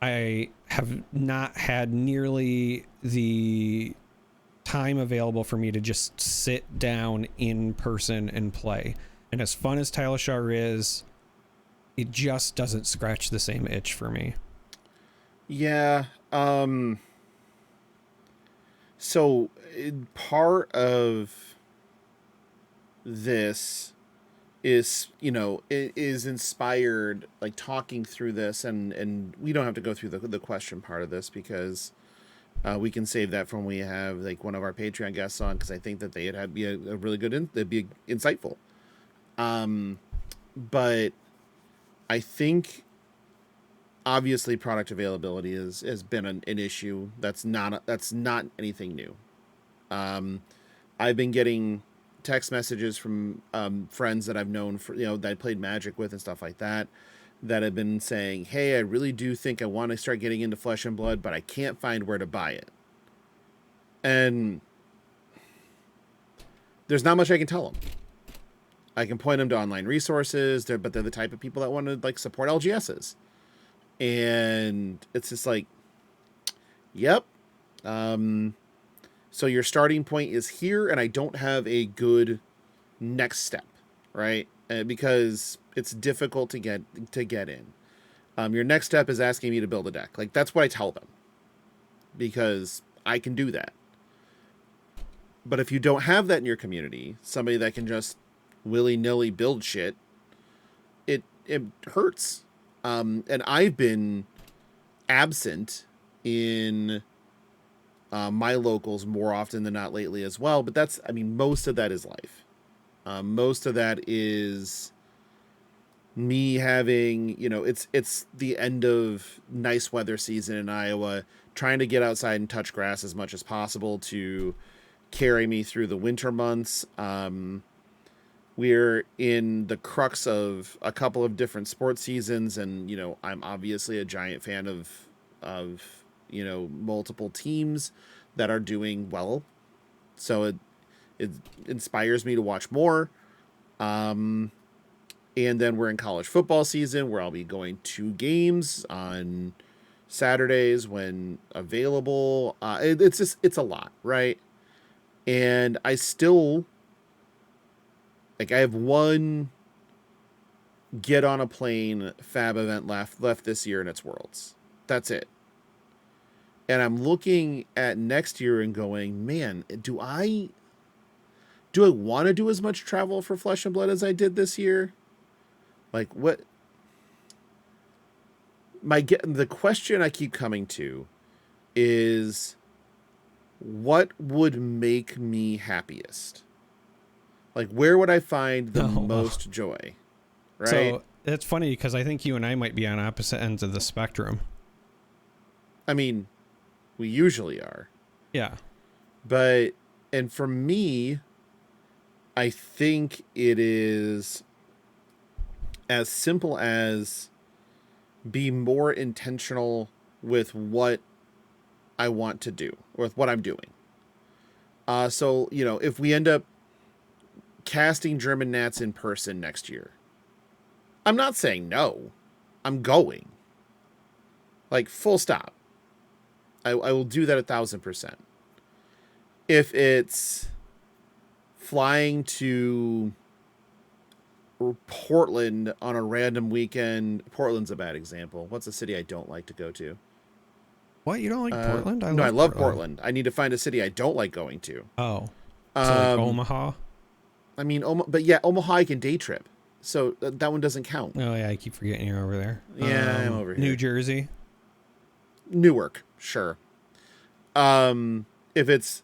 I have not had nearly the time available for me to just sit down in person and play. And as fun as Talishar is, it just doesn't scratch the same itch for me. Yeah. So part of this is, you know, it is inspired, like talking through this, and we don't have to go through the question part of this because we can save that for when we have like one of our Patreon guests on, because I think that they'd be a really good, they'd be insightful. But I think obviously product availability has been an issue. That's not anything new. I've been getting text messages from friends that I've known for, you know, that I played Magic with and stuff like that, that have been saying, hey, I really do think I want to start getting into Flesh and Blood, but I can't find where to buy it. And there's not much I can tell them. I can point them to online resources, but they're the type of people that want to like support LGSs. And it's just like, yep. So your starting point is here, and I don't have a good next step, right? Because it's difficult to get in. Your next step is asking me to build a deck. Like, that's what I tell them, because I can do that. But if you don't have that in your community, somebody that can just willy-nilly build shit, it hurts. And I've been absent in my locals more often than not lately as well. But that's, I mean, most of that is life. Most of that is me having, you know, it's the end of nice weather season in Iowa, trying to get outside and touch grass as much as possible to carry me through the winter months. We're in the crux of a couple of different sports seasons, and, you know, I'm obviously a giant fan of, you know, multiple teams that are doing well. So it inspires me to watch more. And then we're in college football season, where I'll be going to games on Saturdays when available. It's a lot, right? And I still, like, I have one get on a plane fab event left this year, and it's Worlds. That's it. And I'm looking at next year and going, man, do I want to do as much travel for Flesh and Blood as I did this year? Like, what? The question I keep coming to is, what would make me happiest? Like, where would I find the most joy? Right? So it's funny because I think you and I might be on opposite ends of the spectrum. I mean, we usually are. Yeah. But, and for me, I think it is as simple as be more intentional with what I want to do, or with what I'm doing. So, you know, if we end up casting German Nats in person next year, I'm not saying no. I'm going. Like, full stop. I will do that 1,000%. If it's flying to Portland on a random weekend, Portland's a bad example. What's a city I don't like to go to? What, you don't like Portland? I love Portland. I need to find a city I don't like going to. Oh, so like Omaha. I mean, but yeah, Omaha I can day trip, so that one doesn't count. Oh yeah, I keep forgetting you're over there. Yeah, I'm over here. New Jersey, Newark, sure. If it's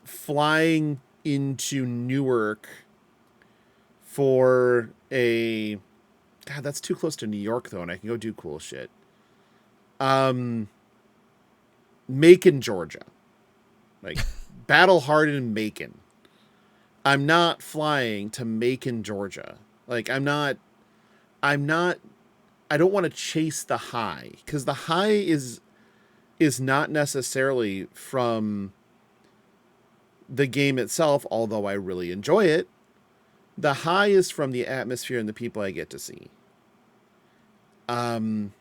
flying into Newark for a, God, that's too close to New York though, and I can go do cool shit. Macon, Georgia, like battle hardened Macon. I'm not flying to Macon, Georgia. Like I don't want to chase the high, because the high is not necessarily from the game itself, although I really enjoy it. The high is from the atmosphere and the people I get to see. And,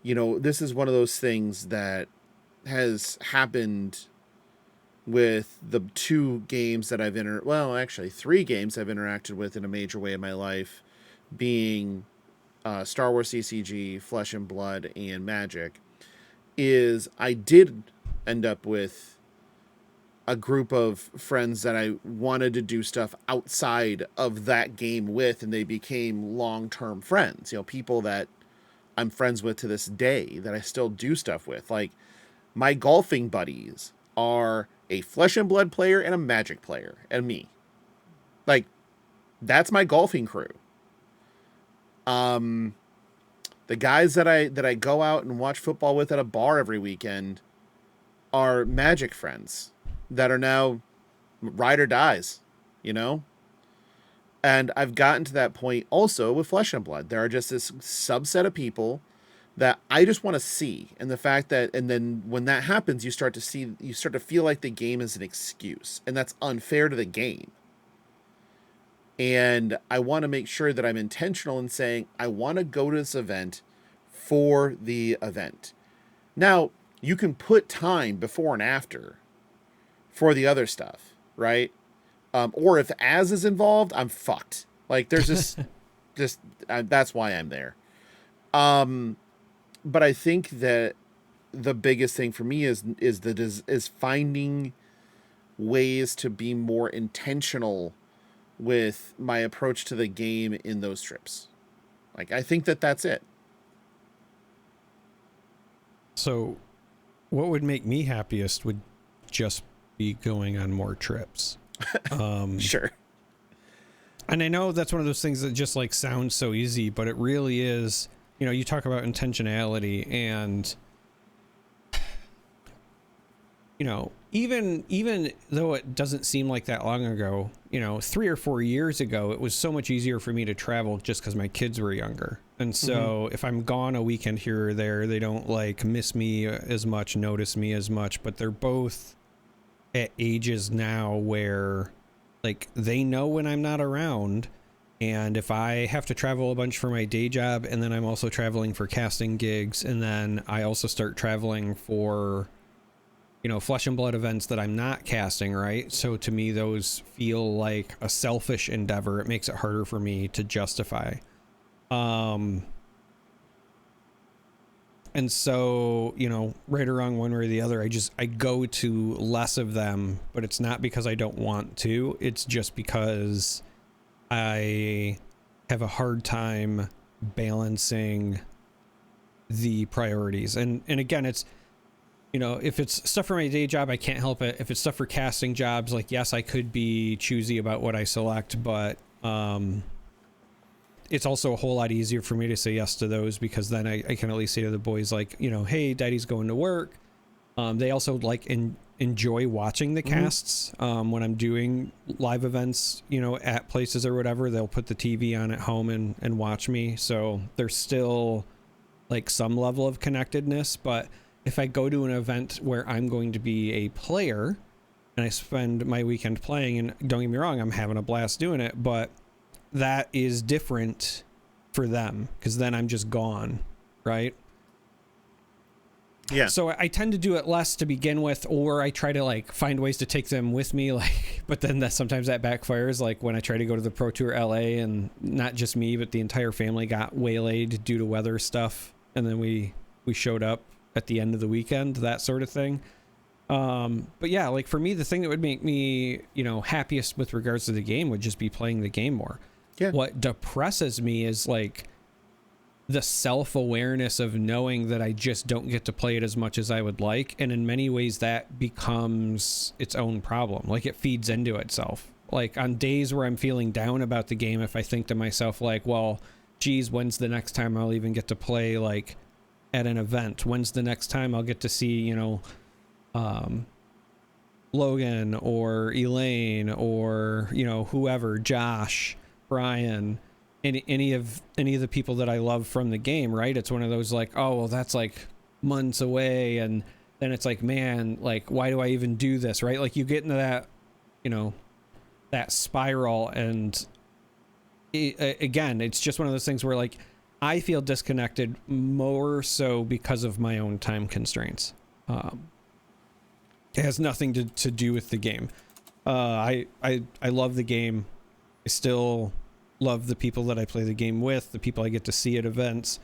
you know, this is one of those things that has happened with the two games that I've actually 3 games I've interacted with in a major way in my life, being Star Wars CCG, Flesh and Blood, and Magic. Is I did end up with a group of friends that I wanted to do stuff outside of that game with, and they became long-term friends. You know, people that I'm friends with to this day that I still do stuff with. Like, my golfing buddies are a Flesh and Blood player and a Magic player, and me. Like, that's my golfing crew. The guys that I go out and watch football with at a bar every weekend are Magic friends that are now ride or dies, you know? And I've gotten to that point also with Flesh and Blood. There are just this subset of people that I just want to see. And the fact that, and then when that happens, you start to feel like the game is an excuse, and that's unfair to the game. And I want to make sure that I'm intentional in saying, I want to go to this event for the event. Now, you can put time before and after for the other stuff, right? Or if Az is involved, I'm fucked. Like, there's this, that's why I'm there. But I think that the biggest thing for me is finding ways to be more intentional with my approach to the game in those trips. Like, I think that's it. So what would make me happiest would just be going on more trips. Sure. And I know that's one of those things that just like sounds so easy, but it really is. You know, you talk about intentionality, and you know, even though it doesn't seem like that long ago, you know, 3 or 4 years ago, it was so much easier for me to travel just because my kids were younger. And so if I'm gone a weekend here or there, they don't like miss me as much, notice me as much, but they're both at ages now where like they know when I'm not around. And if I have to travel a bunch for my day job, and then I'm also traveling for casting gigs, and then I also start traveling for, you know, Flesh and Blood events that I'm not casting, right? So to me, those feel like a selfish endeavor. It makes it harder for me to justify. And so, you know, right or wrong, one way or the other, I go to less of them, but it's not because I don't want to. It's just because I have a hard time balancing the priorities. And again, it's, you know, if it's stuff for my day job, I can't help it. If it's stuff for casting jobs, like, yes, I could be choosy about what I select, but it's also a whole lot easier for me to say yes to those, because then I can at least say to the boys, like, you know, hey, daddy's going to work. They also like enjoy watching the casts. When I'm doing live events, you know, at places or whatever, they'll put the TV on at home and watch me. So there's still like some level of connectedness. But if I go to an event where I'm going to be a player and I spend my weekend playing, and don't get me wrong, I'm having a blast doing it, but that is different for them, because then I'm just gone, right? Yeah. So I tend to do it less to begin with, or I try to like find ways to take them with me, like, but then sometimes that backfires. Like when I try to go to the Pro Tour LA, and not just me, but the entire family got waylaid due to weather stuff, and then we showed up at the end of the weekend, that sort of thing. But yeah, like for me, the thing that would make me, you know, happiest with regards to the game would just be playing the game more. Yeah. What depresses me is like the self-awareness of knowing that I just don't get to play it as much as I would like. And in many ways that becomes its own problem. Like it feeds into itself. Like on days where I'm feeling down about the game, if I think to myself like, well, geez, when's the next time I'll even get to play like at an event? When's the next time I'll get to see, you know, Logan or Elaine or, you know, whoever, Josh, Brian, any of the people that I love from the game, right? It's one of those like, oh, well, that's like months away. And then it's like, man, like, why do I even do this, right? Like you get into that, you know, that spiral. And again, it's just one of those things where like I feel disconnected more so because of my own time constraints. It has nothing to do with the game. I love the game. I still love the people that I play the game with, the people I get to see at events.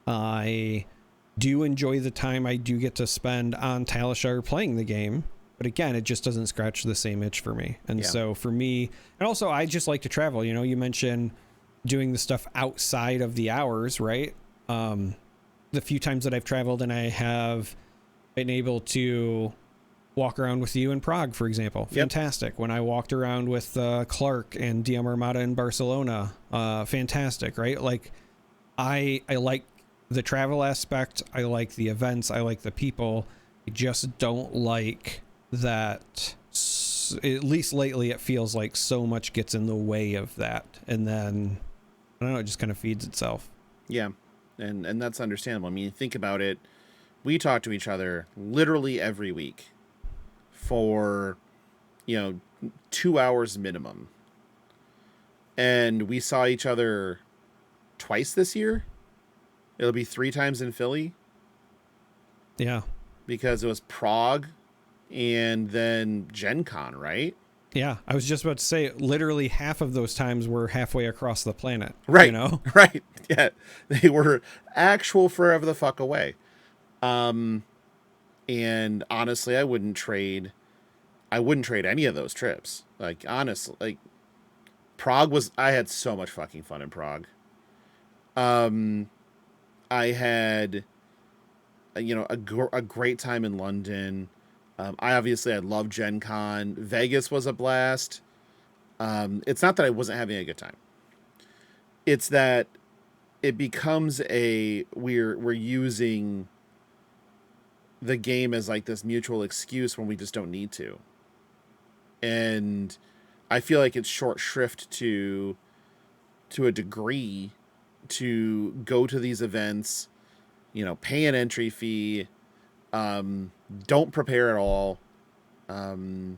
I do enjoy the time I do get to spend on Talishar playing the game. But again, it just doesn't scratch the same itch for me. And so for me, and also I just like to travel. You know, you mentioned doing the stuff outside of the hours, right? The few times that I've traveled and I have been able to walk around with you in Prague, for example. Fantastic. When I walked around with Clark and DM Armada in Barcelona, fantastic, right? Like I like the travel aspect. I like the events. I like the people. I just don't like that. At least lately, it feels like so much gets in the way of that. And then, I don't know, it just kind of feeds itself. Yeah. And that's understandable. I mean, think about it. We talk to each other literally every week for, you know, 2 hours minimum. And we saw each other twice this year. It'll be 3 times in Philly. Yeah. Because it was Prague and then Gen Con, right? Yeah. I was just about to say, literally half of those times were halfway across the planet. Right. You know? Right. Yeah. They were actual forever the fuck away. And honestly, I wouldn't trade any of those trips. Like, honestly, like I had so much fucking fun in Prague. I had, you know, a great time in London. I love Gen Con. Vegas was a blast. It's not that I wasn't having a good time. It's that it becomes we're using the game as like this mutual excuse when we just don't need to. And I feel like it's short shrift to a degree to go to these events, you know, pay an entry fee, don't prepare at all, you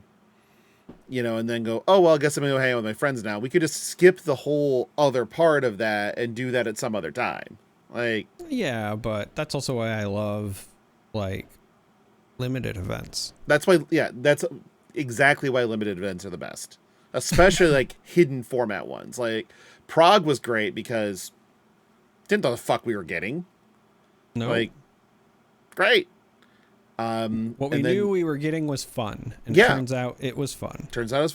know, and then go, oh, well, I guess I'm going to go hang out with my friends now. We could just skip the whole other part of that and do that at some other time. Like, yeah, but that's also why I love like limited events. That's exactly why limited events are the best, especially like hidden format ones. Like Prague was great because didn't know the fuck we were getting. No, like great. What we knew we were getting was fun, and yeah, turns out it was fun. Turns out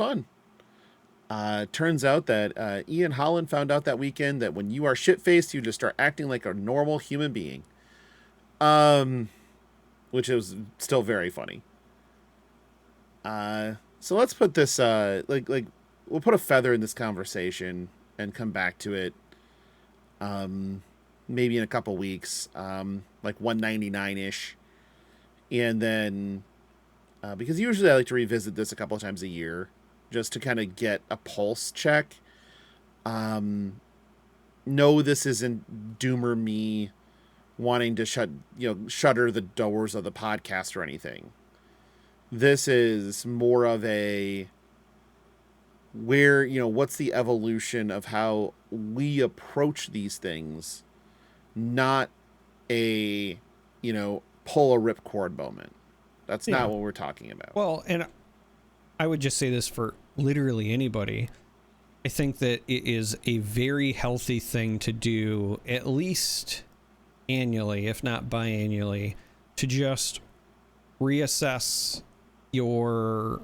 that Ian Holland found out that weekend that when you are shit-faced, you just start acting like a normal human being. Which is still very funny. So let's put this, we'll put a feather in this conversation and come back to it, maybe in a couple weeks, like 199-ish. And then, because usually I like to revisit this a couple of times a year, just to kind of get a pulse check. No, this isn't Doomer me wanting to shutter the doors of the podcast or anything. This is more of what's the evolution of how we approach these things, not a, pull a ripcord moment. That's not what we're talking about. Well, and I would just say this for literally anybody. I think that it is a very healthy thing to do, at least annually, if not biannually, to just reassess your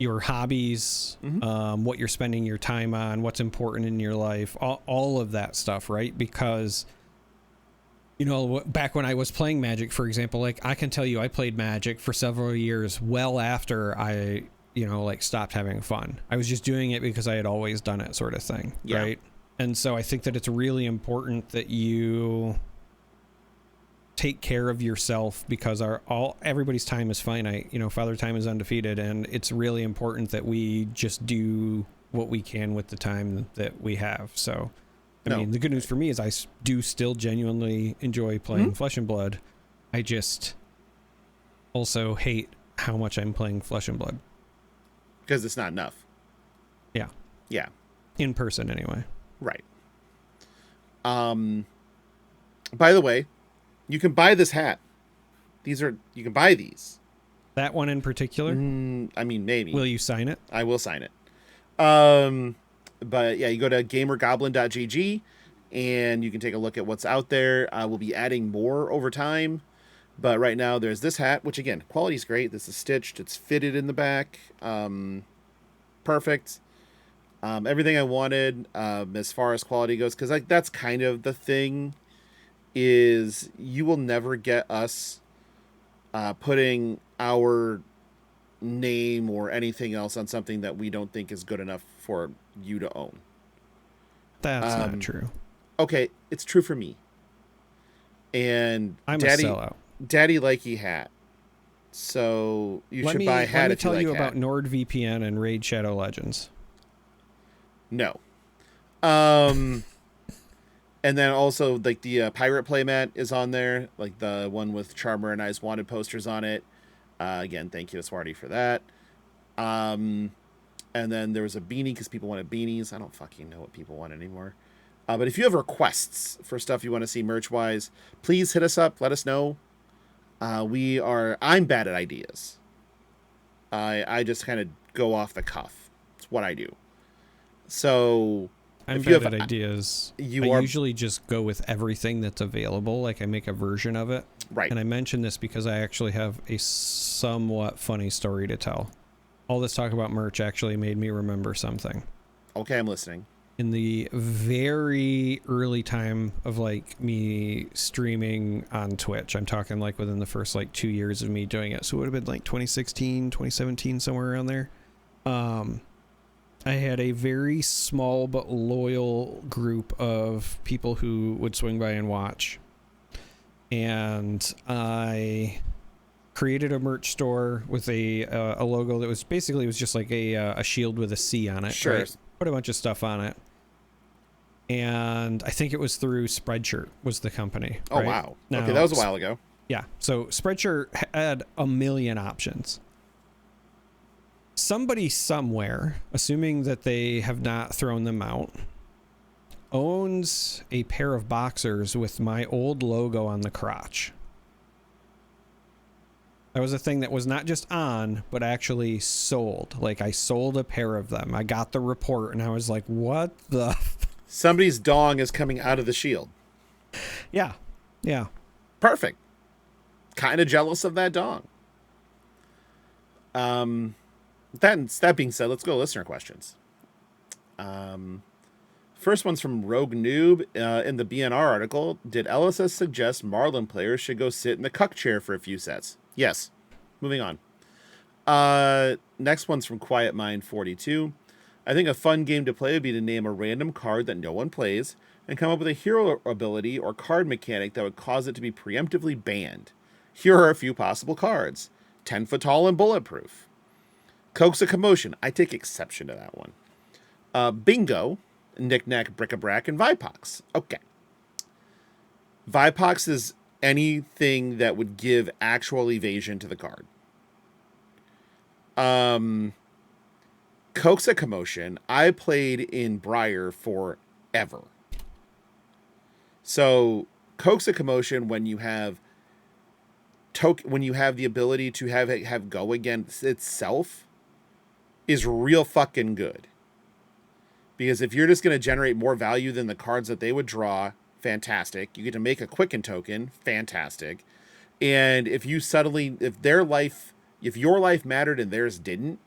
hobbies, what you're spending your time on, what's important in your life, all of that stuff, right? Because, back when I was playing Magic, for example, like I can tell you I played Magic for several years well after I, like stopped having fun. I was just doing it because I had always done it, sort of thing. Yeah. Right. And so I think that it's really important that you take care of yourself, because everybody's time is finite. Father Time is undefeated, and it's really important that we just do what we can with the time that we have. So, I mean, the good news for me is I do still genuinely enjoy playing Flesh and Blood. I just also hate how much I'm playing Flesh and Blood. Because it's not enough. Yeah. Yeah. In person, anyway. Right. By the way, you can buy this hat. You can buy these. That one in particular? I mean, maybe. Will you sign it? I will sign it. But yeah, you go to gamergoblin.gg and you can take a look at what's out there. We'll be adding more over time. But right now there's this hat, which again, quality's great. This is stitched. It's fitted in the back. Perfect. Everything I wanted as far as quality goes, because that's kind of the thing, is you will never get us putting our name or anything else on something that we don't think is good enough for you to own. That's not true. Okay, it's true for me. And I'm a sellout. Daddy likey hat. So you should buy a hat if you like. Let me tell you hat. about NordVPN and Raid Shadow Legends. No. And then also like the pirate playmat is on there, like the one with Charmer and Eyes Wanted posters on it. Again, thank you to Swarty for that. And then there was a beanie because people wanted beanies. I don't fucking know what people want anymore. But if you have requests for stuff you want to see merch wise, please hit us up. Let us know. I'm bad at ideas. I just kind of go off the cuff. It's what I do. So I'm bad at ideas. I usually just go with everything that's available. Like I make a version of it. Right. And I mention this because I actually have a somewhat funny story to tell. All this talk about merch actually made me remember something. Okay, I'm listening. In the very early time of like me streaming on Twitch, I'm talking like within the first like 2 years of me doing it. So it would have been like 2016, 2017, somewhere around there. I had a very small but loyal group of people who would swing by and watch. And I created a merch store with a logo that was basically, it was just like a shield with a C on it. Sure. Right? Put a bunch of stuff on it. And I think it was through Spreadshirt was the company. Oh, right? wow. Now, okay, that was a while ago. Yeah. So Spreadshirt had a million options. Somebody somewhere, assuming that they have not thrown them out, owns a pair of boxers with my old logo on the crotch. That was a thing that was not just on, but actually sold. Like I sold a pair of them. I got the report and I was like, what the? Somebody's dong is coming out of the shield. Yeah. Yeah. Perfect. Kind of jealous of that dong. That being said, let's go to listener questions. First one's from Rogue Noob. In the BNR article, did LSS suggest Marlin players should go sit in the cuck chair for a few sets? Yes. Moving on. Next one's from Quiet Mind 42. I think a fun game to play would be to name a random card that no one plays and come up with a hero ability or card mechanic that would cause it to be preemptively banned. Here are a few possible cards. 10 foot tall and bulletproof. Coax a Commotion. I take exception to that one. Bingo, Knick-Knack, Bric-a-Brac, and Vipox. Okay. Vipox is anything that would give actual evasion to the card. Coax a Commotion, I played in Briar forever. So, Coax a Commotion, when you have the ability to have it go against itself, is real fucking good. Because if you're just going to generate more value than the cards that they would draw, fantastic. You get to make a Quicken token, fantastic. And if your life mattered and theirs didn't,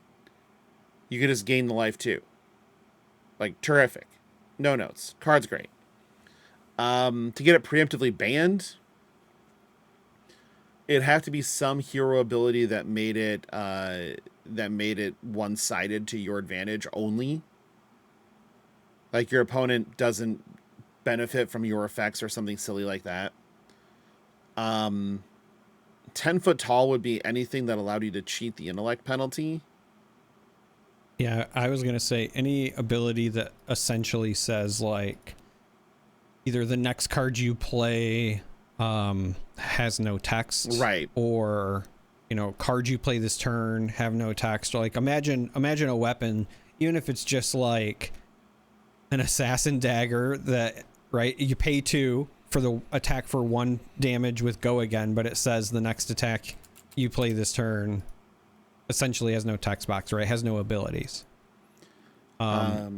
you could just gain the life too. Like, terrific. No notes. Card's great. To get it preemptively banned, it'd have to be some hero ability that made it made it one-sided to your advantage only. Like your opponent doesn't benefit from your effects or something silly like that. 10 foot tall would be anything that allowed you to cheat the intellect penalty. Yeah, I was going to say any ability that essentially says like either the next card you play has no text, right? Or, you know, cards you play this turn have no text. Or like imagine a weapon, even if it's just like an assassin dagger that, right, you pay 2 for the attack for 1 damage with go again, but it says the next attack you play this turn essentially has no text box, right? Has no abilities. I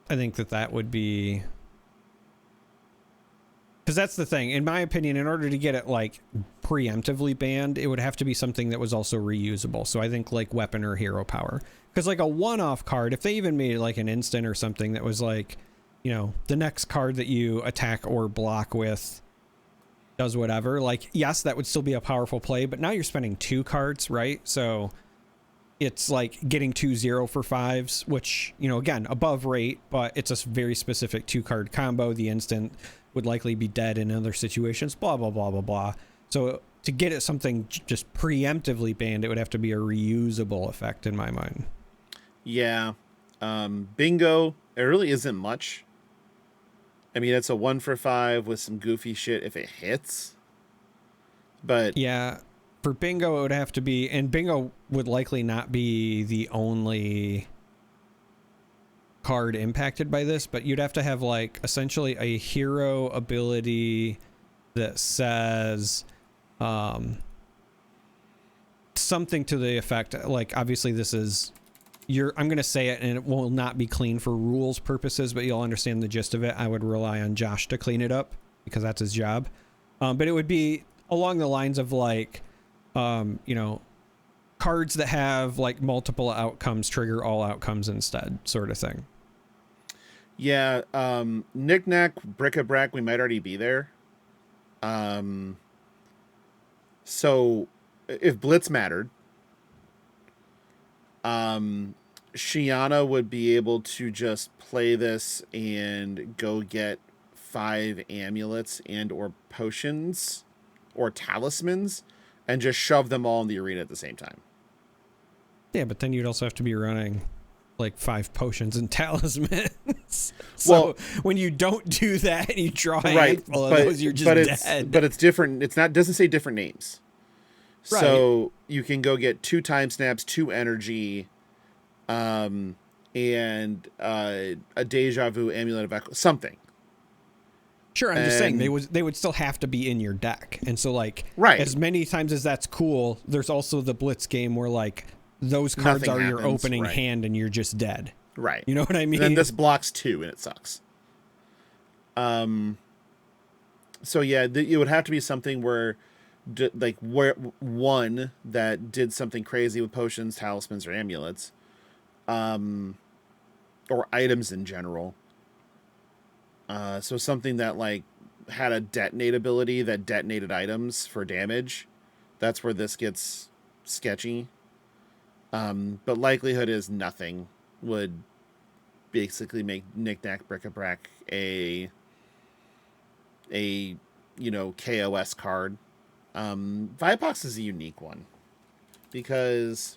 think that would be, because that's the thing, in my opinion, in order to get it like preemptively banned, it would have to be something that was also reusable. So I think like weapon or hero power, because like a one-off card, if they even made it like an instant or something that was like, you know, the next card that you attack or block with does whatever, like, yes, that would still be a powerful play, but now you're spending 2 cards, right? So it's like getting 2 0 for 5s, which, you know, again, above rate, but it's a very specific 2-card combo. The instant would likely be dead in other situations, blah, blah, blah, blah, blah. So to get it something just preemptively banned, it would have to be a reusable effect in my mind. Yeah. Bingo, it really isn't much. I mean, it's a 1 for 5 with some goofy shit if it hits. But yeah, for bingo, it would have to be, and bingo would likely not be the only card impacted by this, but you'd have to have like essentially a hero ability that says something to the effect, like, obviously this is I'm going to say it and it will not be clean for rules purposes, but you'll understand the gist of it. I would rely on Josh to clean it up because that's his job. But it would be along the lines of like, you know, cards that have like multiple outcomes trigger all outcomes instead, sort of thing. Yeah. Knick-knack, bric-a-brac, we might already be there. So if Blitz mattered, Shiana would be able to just play this and go get 5 amulets and or potions or talismans and just shove them all in the arena at the same time. Yeah, but then you'd also have to be running like 5 potions and talismans. So well, when you don't do that and you draw a handful of those, you're just dead. But it's different. It's not, doesn't say different names. Right. So you can go get 2 time snaps, 2 energy, and a deja vu amulet of echo, something. Sure, I'm just saying they would still have to be in your deck. And so like right. as many times as that's cool, there's also the Blitz game where like those cards nothing are happens, your opening right. hand and you're just dead. Right. You know what I mean? Then this blocks 2 and it sucks. So yeah, it would have to be something where one that did something crazy with potions, talismans, or amulets, or items in general. So something that like had a detonate ability that detonated items for damage. That's where this gets sketchy. But likelihood is nothing would basically make Knick-knack, bric-a-brac a you know, KOS card. Vipox is a unique one because,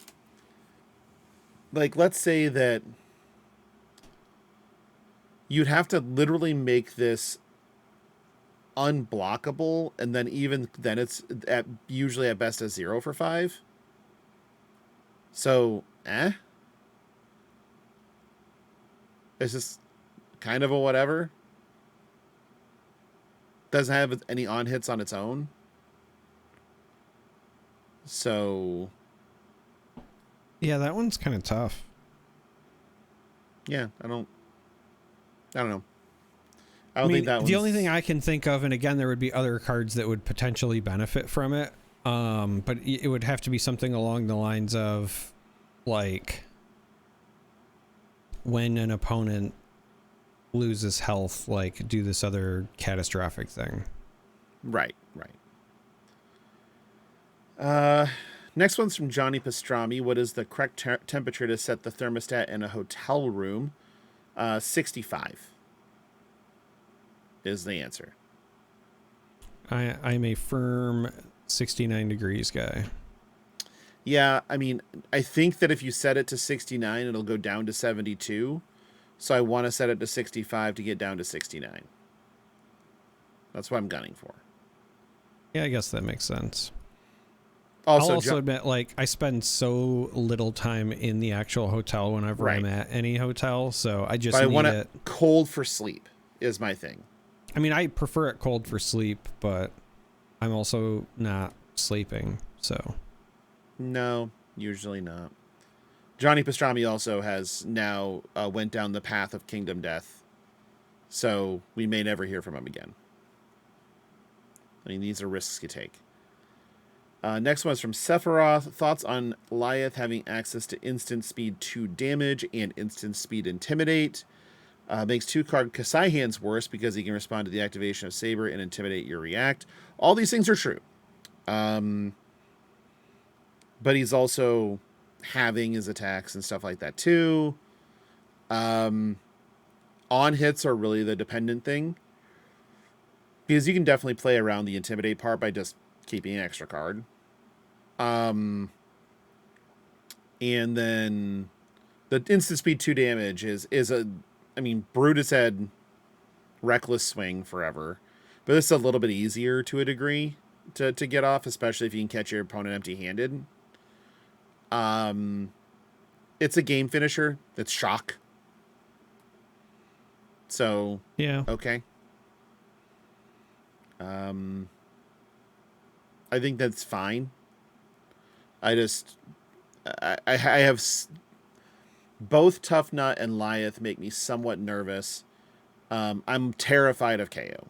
like, let's say that you'd have to literally make this unblockable, and then even then it's usually at best a 0 for 5. So, it's just kind of a whatever. Doesn't have any on hits on its own. So, yeah, that one's kind of tough. Yeah, I don't know. I mean, think that the only thing I can think of, and again, there would be other cards that would potentially benefit from it, but it would have to be something along the lines of, like, when an opponent loses health, like, do this other catastrophic thing. Right. Next one's from Johnny Pastrami. What is the correct temperature to set the thermostat in a hotel room? 65 is the answer. I'm a firm 69 degrees guy. Yeah, I mean, I think that if you set it to 69, it'll go down to 72. So I want to set it to 65 to get down to 69. That's what I'm gunning for. Yeah, I guess that makes sense. Also, I'll also admit, like, I spend so little time in the actual hotel whenever I'm at any hotel, so I just need it cold for sleep is my thing. I mean, I prefer it cold for sleep, but I'm also not sleeping, so. No, usually not. Johnny Pastrami also has now went down the path of Kingdom Death, so we may never hear from him again. I mean, these are risks you take. Next one's from Sephiroth. Thoughts on Lyeth having access to instant speed 2 damage and instant speed intimidate. Makes 2-card Kasai hands worse because he can respond to the activation of Saber and intimidate your react. All these things are true. But he's also having his attacks and stuff like that too. On hits are really the dependent thing. Because you can definitely play around the intimidate part by just keeping an extra card. And then the instant speed 2 damage is I mean, Brutus had reckless swing forever, but this is a little bit easier to a degree to get off, especially if you can catch your opponent empty-handed. It's a game finisher. It's shock. So, yeah. Okay. I think that's fine. I have both Tough Nut and Lyeth make me somewhat nervous. I'm terrified of KO.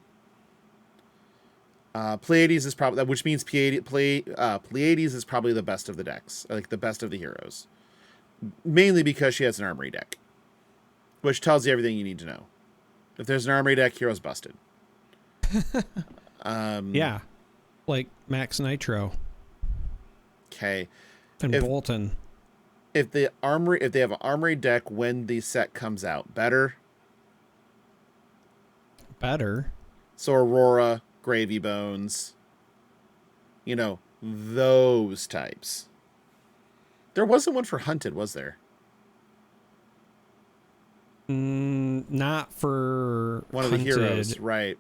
Pleiades is probably, which means Pleiades is probably the best of the decks, like the best of the heroes, mainly because she has an armory deck, which tells you everything you need to know. If there's an armory deck, hero's busted. Yeah, like Max Nitro. Okay. And Bolton. If they have an armory deck when the set comes out, better. So Aurora, Gravy Bones, those types. There wasn't one for Hunted, was there? Not for one of Hunted. The heroes, right?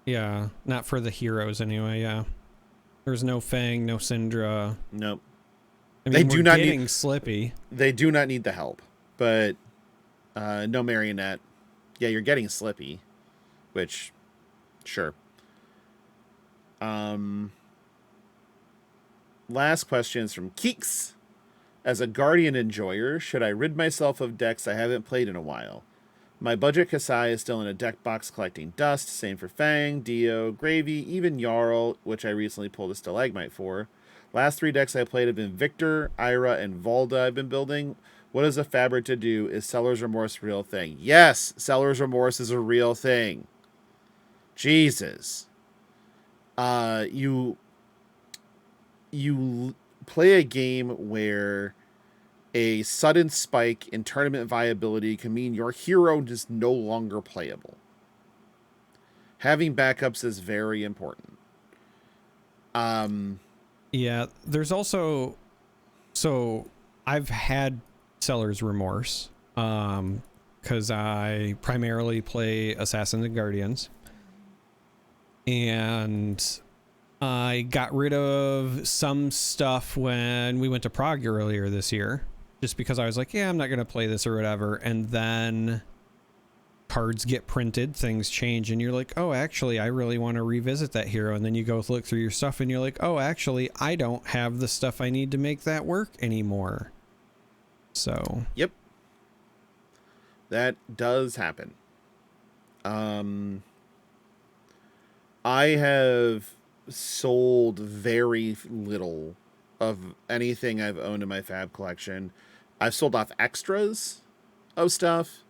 Yeah, not for the heroes anyway. Yeah, there's no Fang, no Syndra. Nope. I mean, we're getting Slippy. They do not need the help, but no Marionette. Yeah, you're getting Slippy, which, sure. Last question is from Keeks. As a Guardian enjoyer, should I rid myself of decks I haven't played in a while? My budget Kasai is still in a deck box collecting dust. Same for Fang, Dio, Gravy, even Jarl, which I recently pulled a Stalagmite for. Last 3 decks I played have been Victor, Ira, and Volda I've been building. What is a fabric to do? Is Seller's Remorse a real thing? Yes, Seller's Remorse is a real thing. Jesus. You play a game where a sudden spike in tournament viability can mean your hero is no longer playable. Having backups is very important. Yeah, there's also, so I've had Seller's Remorse, because I primarily play Assassins and Guardians, and I got rid of some stuff when we went to Prague earlier this year, just because I was like, yeah, I'm not going to play this or whatever. And then cards get printed, things change, and you're like, oh, actually, I really want to revisit that hero. And then you go look through your stuff and you're like, oh, actually, I don't have the stuff I need to make that work anymore. So. Yep. That does happen. I have sold very little of anything I've owned in my Fab collection. I've sold off extras of stuff,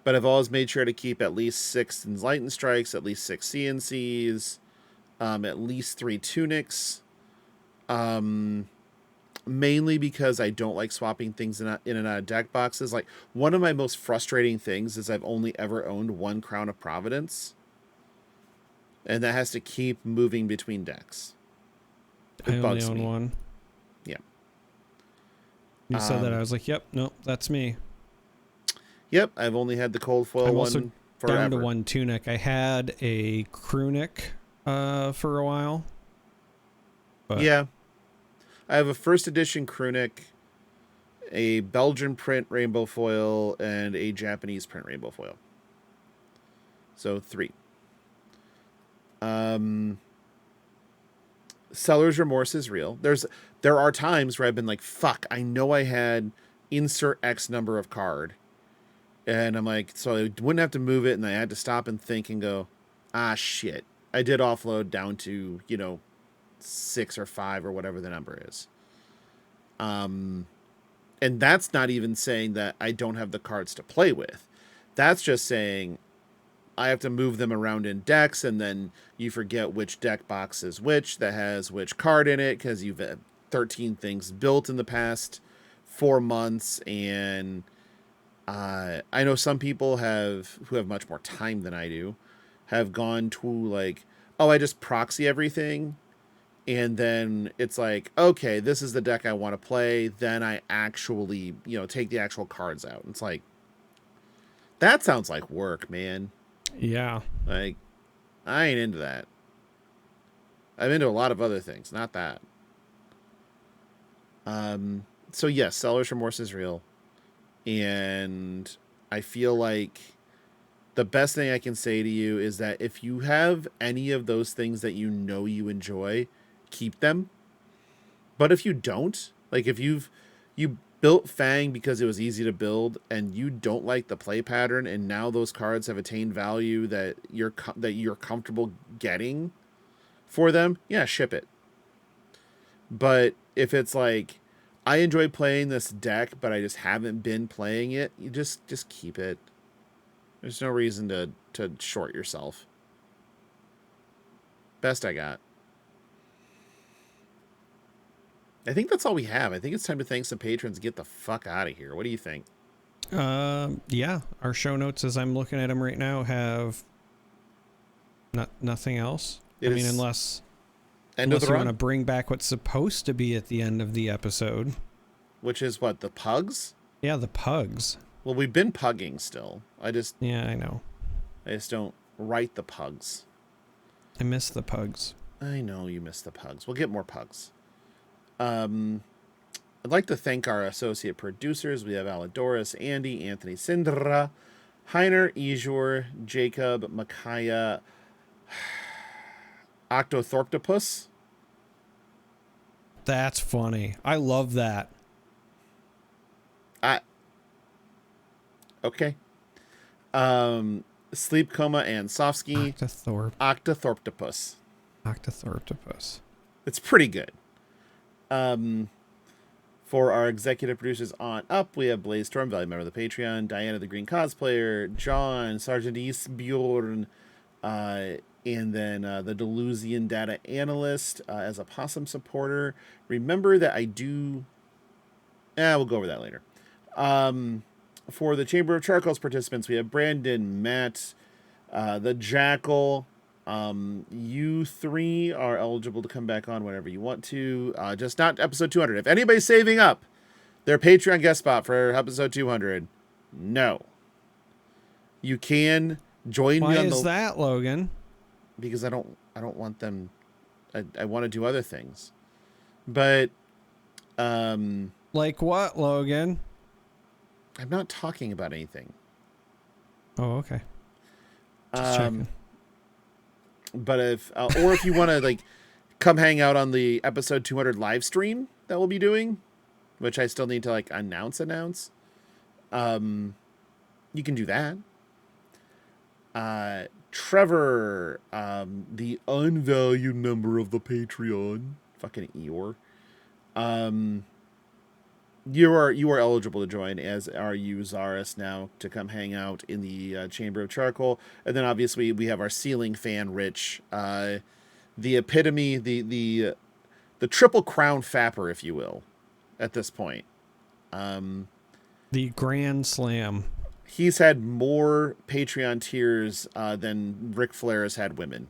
but I've always made sure to keep at least 6 Enlightened Strikes, at least 6 CNCs, at least 3 Tunics. mainly because I don't like swapping things in and out of deck boxes. Like, one of my most frustrating things is I've only ever owned one Crown of Providence, and that has to keep moving between decks. I only own one. Yeah. You said that, I was like, yep, nope, that's me. Yep, I've only had the cold foil one forever. Down to one tunic. I had a crew neck for a while. But yeah. I have a first edition crew neck, a Belgian print rainbow foil, and a Japanese print rainbow foil. So 3. Seller's remorse is real. There are times where I've been like, fuck, I know I had insert X number of card. And I'm like, so I wouldn't have to move it, and I had to stop and think and go, shit. I did offload down to, 6 or 5 or whatever the number is. And that's not even saying that I don't have the cards to play with. That's just saying I have to move them around in decks, and then you forget which deck box is which that has which card in it, because you've had 13 things built in the past 4 months. And I know some people who have much more time than I do, have gone to like, I just proxy everything. And then it's like, okay, this is the deck I want to play. Then I actually, take the actual cards out. It's like, that sounds like work, man. Yeah. Like, I ain't into that. I'm into a lot of other things, not that. So yes, seller's remorse is real. And I feel like the best thing I can say to you is that if you have any of those things that you enjoy, keep them. But if you don't, like if you built Fang because it was easy to build and you don't like the play pattern, and now those cards have attained value that you're comfortable getting for them, yeah, ship it. But if it's like, I enjoy playing this deck, but I just haven't been playing it, you just keep it. There's no reason to short yourself. Best I got. I think that's all we have. I think it's time to thank some patrons and get the fuck out of here. What do you think? Yeah. Our show notes, as I'm looking at them right now, have nothing else. Unless you want to bring back what's supposed to be at the end of the episode. Which is what, the pugs? Yeah, the pugs. Well, we've been pugging still. Yeah, I know. I just don't write the pugs. I miss the pugs. I know you miss the pugs. We'll get more pugs. I'd like to thank our associate producers. We have Aladoris, Andy, Anthony Sindra, Heiner, Ejur, Jacob, Micaiah, Octothorptopus. That's funny. I love that. Okay. Sleep Coma and Sofsky. Octothorptopus. Octothorptopus. It's pretty good. For our executive producers on up, we have Blaze Storm, value member of the Patreon, Diana the Green Cosplayer, John, Sergeant East Bjorn, and then the Delusian Data Analyst as a Possum supporter. Remember that I do... we'll go over that later. For the Chamber of Charcoals participants, we have Brandon, Matt, the Jackal. You 3 are eligible to come back on whenever you want to. Just not episode 200. If anybody's saving up their Patreon guest spot for episode 200, no. You can join me on the... Why is that, Logan? Because I don't want them... I want to do other things. But... like what, Logan? I'm not talking about anything. Oh, okay. Just checking. But if you want to like come hang out on the episode 200 live stream that we'll be doing, which I still need to like announce, you can do that. Trevor, the unvalued member of the Patreon, fucking Eeyore. You are eligible to join, as are you, Zaris, now to come hang out in the Chamber of Charcoal. And then obviously we have our ceiling fan, Rich, the epitome, the triple crown fapper, if you will. at this point. The Grand Slam. He's had more Patreon tiers than Ric Flair has had women.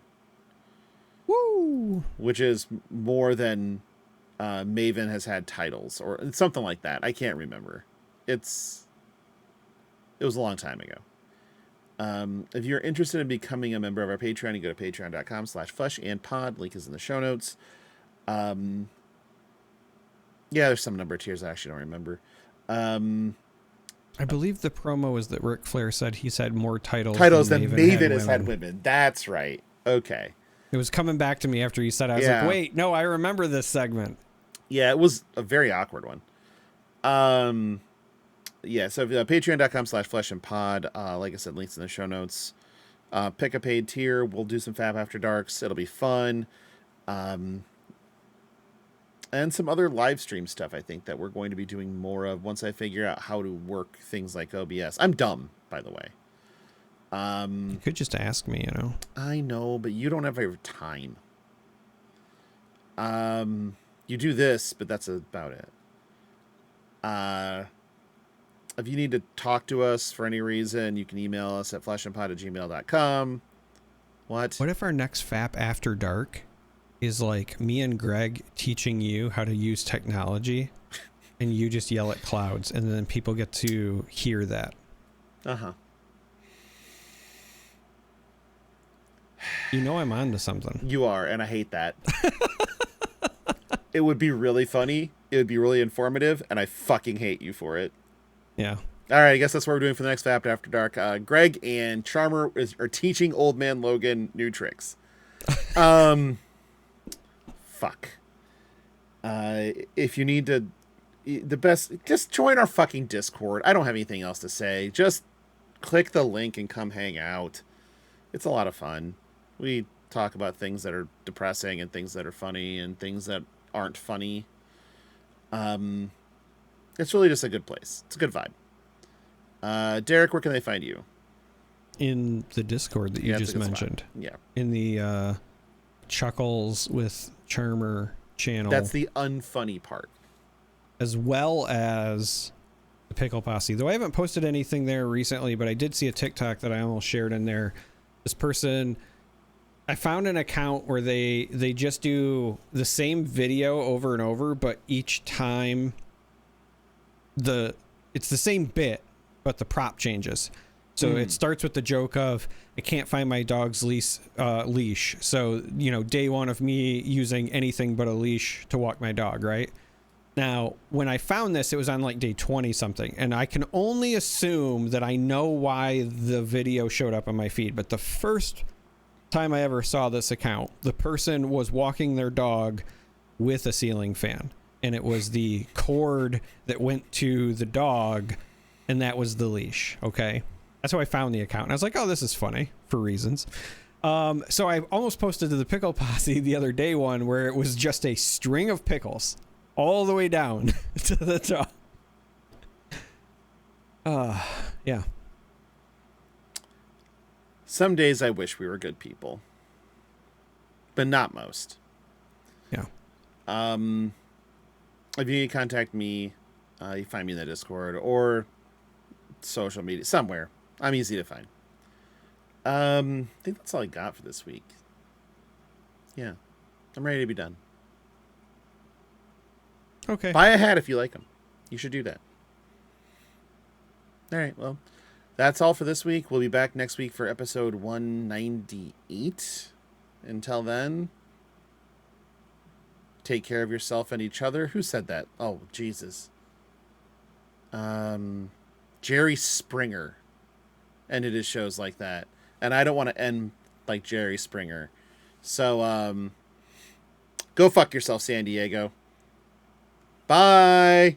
Woo! Which is more than Maven has had titles, or something like that. I can't remember. It was a long time ago. If you're interested in becoming a member of our Patreon, you go to patreon.com/fleshandpod. Link is in the show notes. Yeah, there's some number of tiers I actually don't remember. I believe the promo is that Ric Flair said he's had more titles than Maven has had women. That's right. Okay. It was coming back to me after you said it. I was like, wait, no, I remember this segment. Yeah, it was a very awkward one. Yeah, so patreon.com/fleshandpod. Like I said, links in the show notes. Pick a paid tier. We'll do some Fab After Darks. It'll be fun. And some other live stream stuff, I think, that we're going to be doing more of once I figure out how to work things like OBS. I'm dumb, by the way. You could just ask me, I know, but you don't have any time. You do this, but that's about it. If you need to talk to us for any reason, you can email us at fleshandpod@gmail.com. What if our next FAP After Dark is like me and Greg teaching you how to use technology and you just yell at clouds and then people get to hear that? Uh-huh. I'm on to something. You are, and I hate that. It would be really funny. It would be really informative, and I fucking hate you for it. Yeah. All right, I guess that's what we're doing for the next FAP After Dark. Greg and Charmer are teaching Old Man Logan new tricks. Fuck. If you need to, just join our fucking Discord. I don't have anything else to say. Just click the link and come hang out. It's a lot of fun. We talk about things that are depressing and things that are funny and things that aren't funny. It's really just a good place. It's a good vibe. Darick, where can they find you? In the Discord that you just mentioned. Spot. Yeah. In the Chuckles with Charmer channel. That's the unfunny part. As well as the Pickle Posse. Though I haven't posted anything there recently, but I did see a TikTok that I almost shared in there. This person, I found an account where they just do the same video over and over, but each time it's the same bit, but the prop changes. So it starts with the joke of, I can't find my dog's leash. So, day one of me using anything but a leash to walk my dog, right? Now, when I found this, it was on like day 20 something. And I can only assume that I know why the video showed up on my feed. But the first time I ever saw this account, the person was walking their dog with a ceiling fan. And it was the cord that went to the dog, and that was the leash, okay? That's how I found the account. And I was like, oh, this is funny for reasons. So I almost posted to the Pickle Posse the other day one where it was just a string of pickles all the way down to the top. Yeah. Some days I wish we were good people, but not most. Yeah. If you need to contact me, you find me in the Discord or social media somewhere. I'm easy to find. I think that's all I got for this week. Yeah, I'm ready to be done. Okay. Buy a hat if you like them. You should do that. All right, well, that's all for this week. We'll be back next week for episode 198. Until then, take care of yourself and each other. Who said that? Oh, Jesus. Jerry Springer ended his shows like that. And I don't want to end like Jerry Springer. So, go fuck yourself, San Diego. Bye.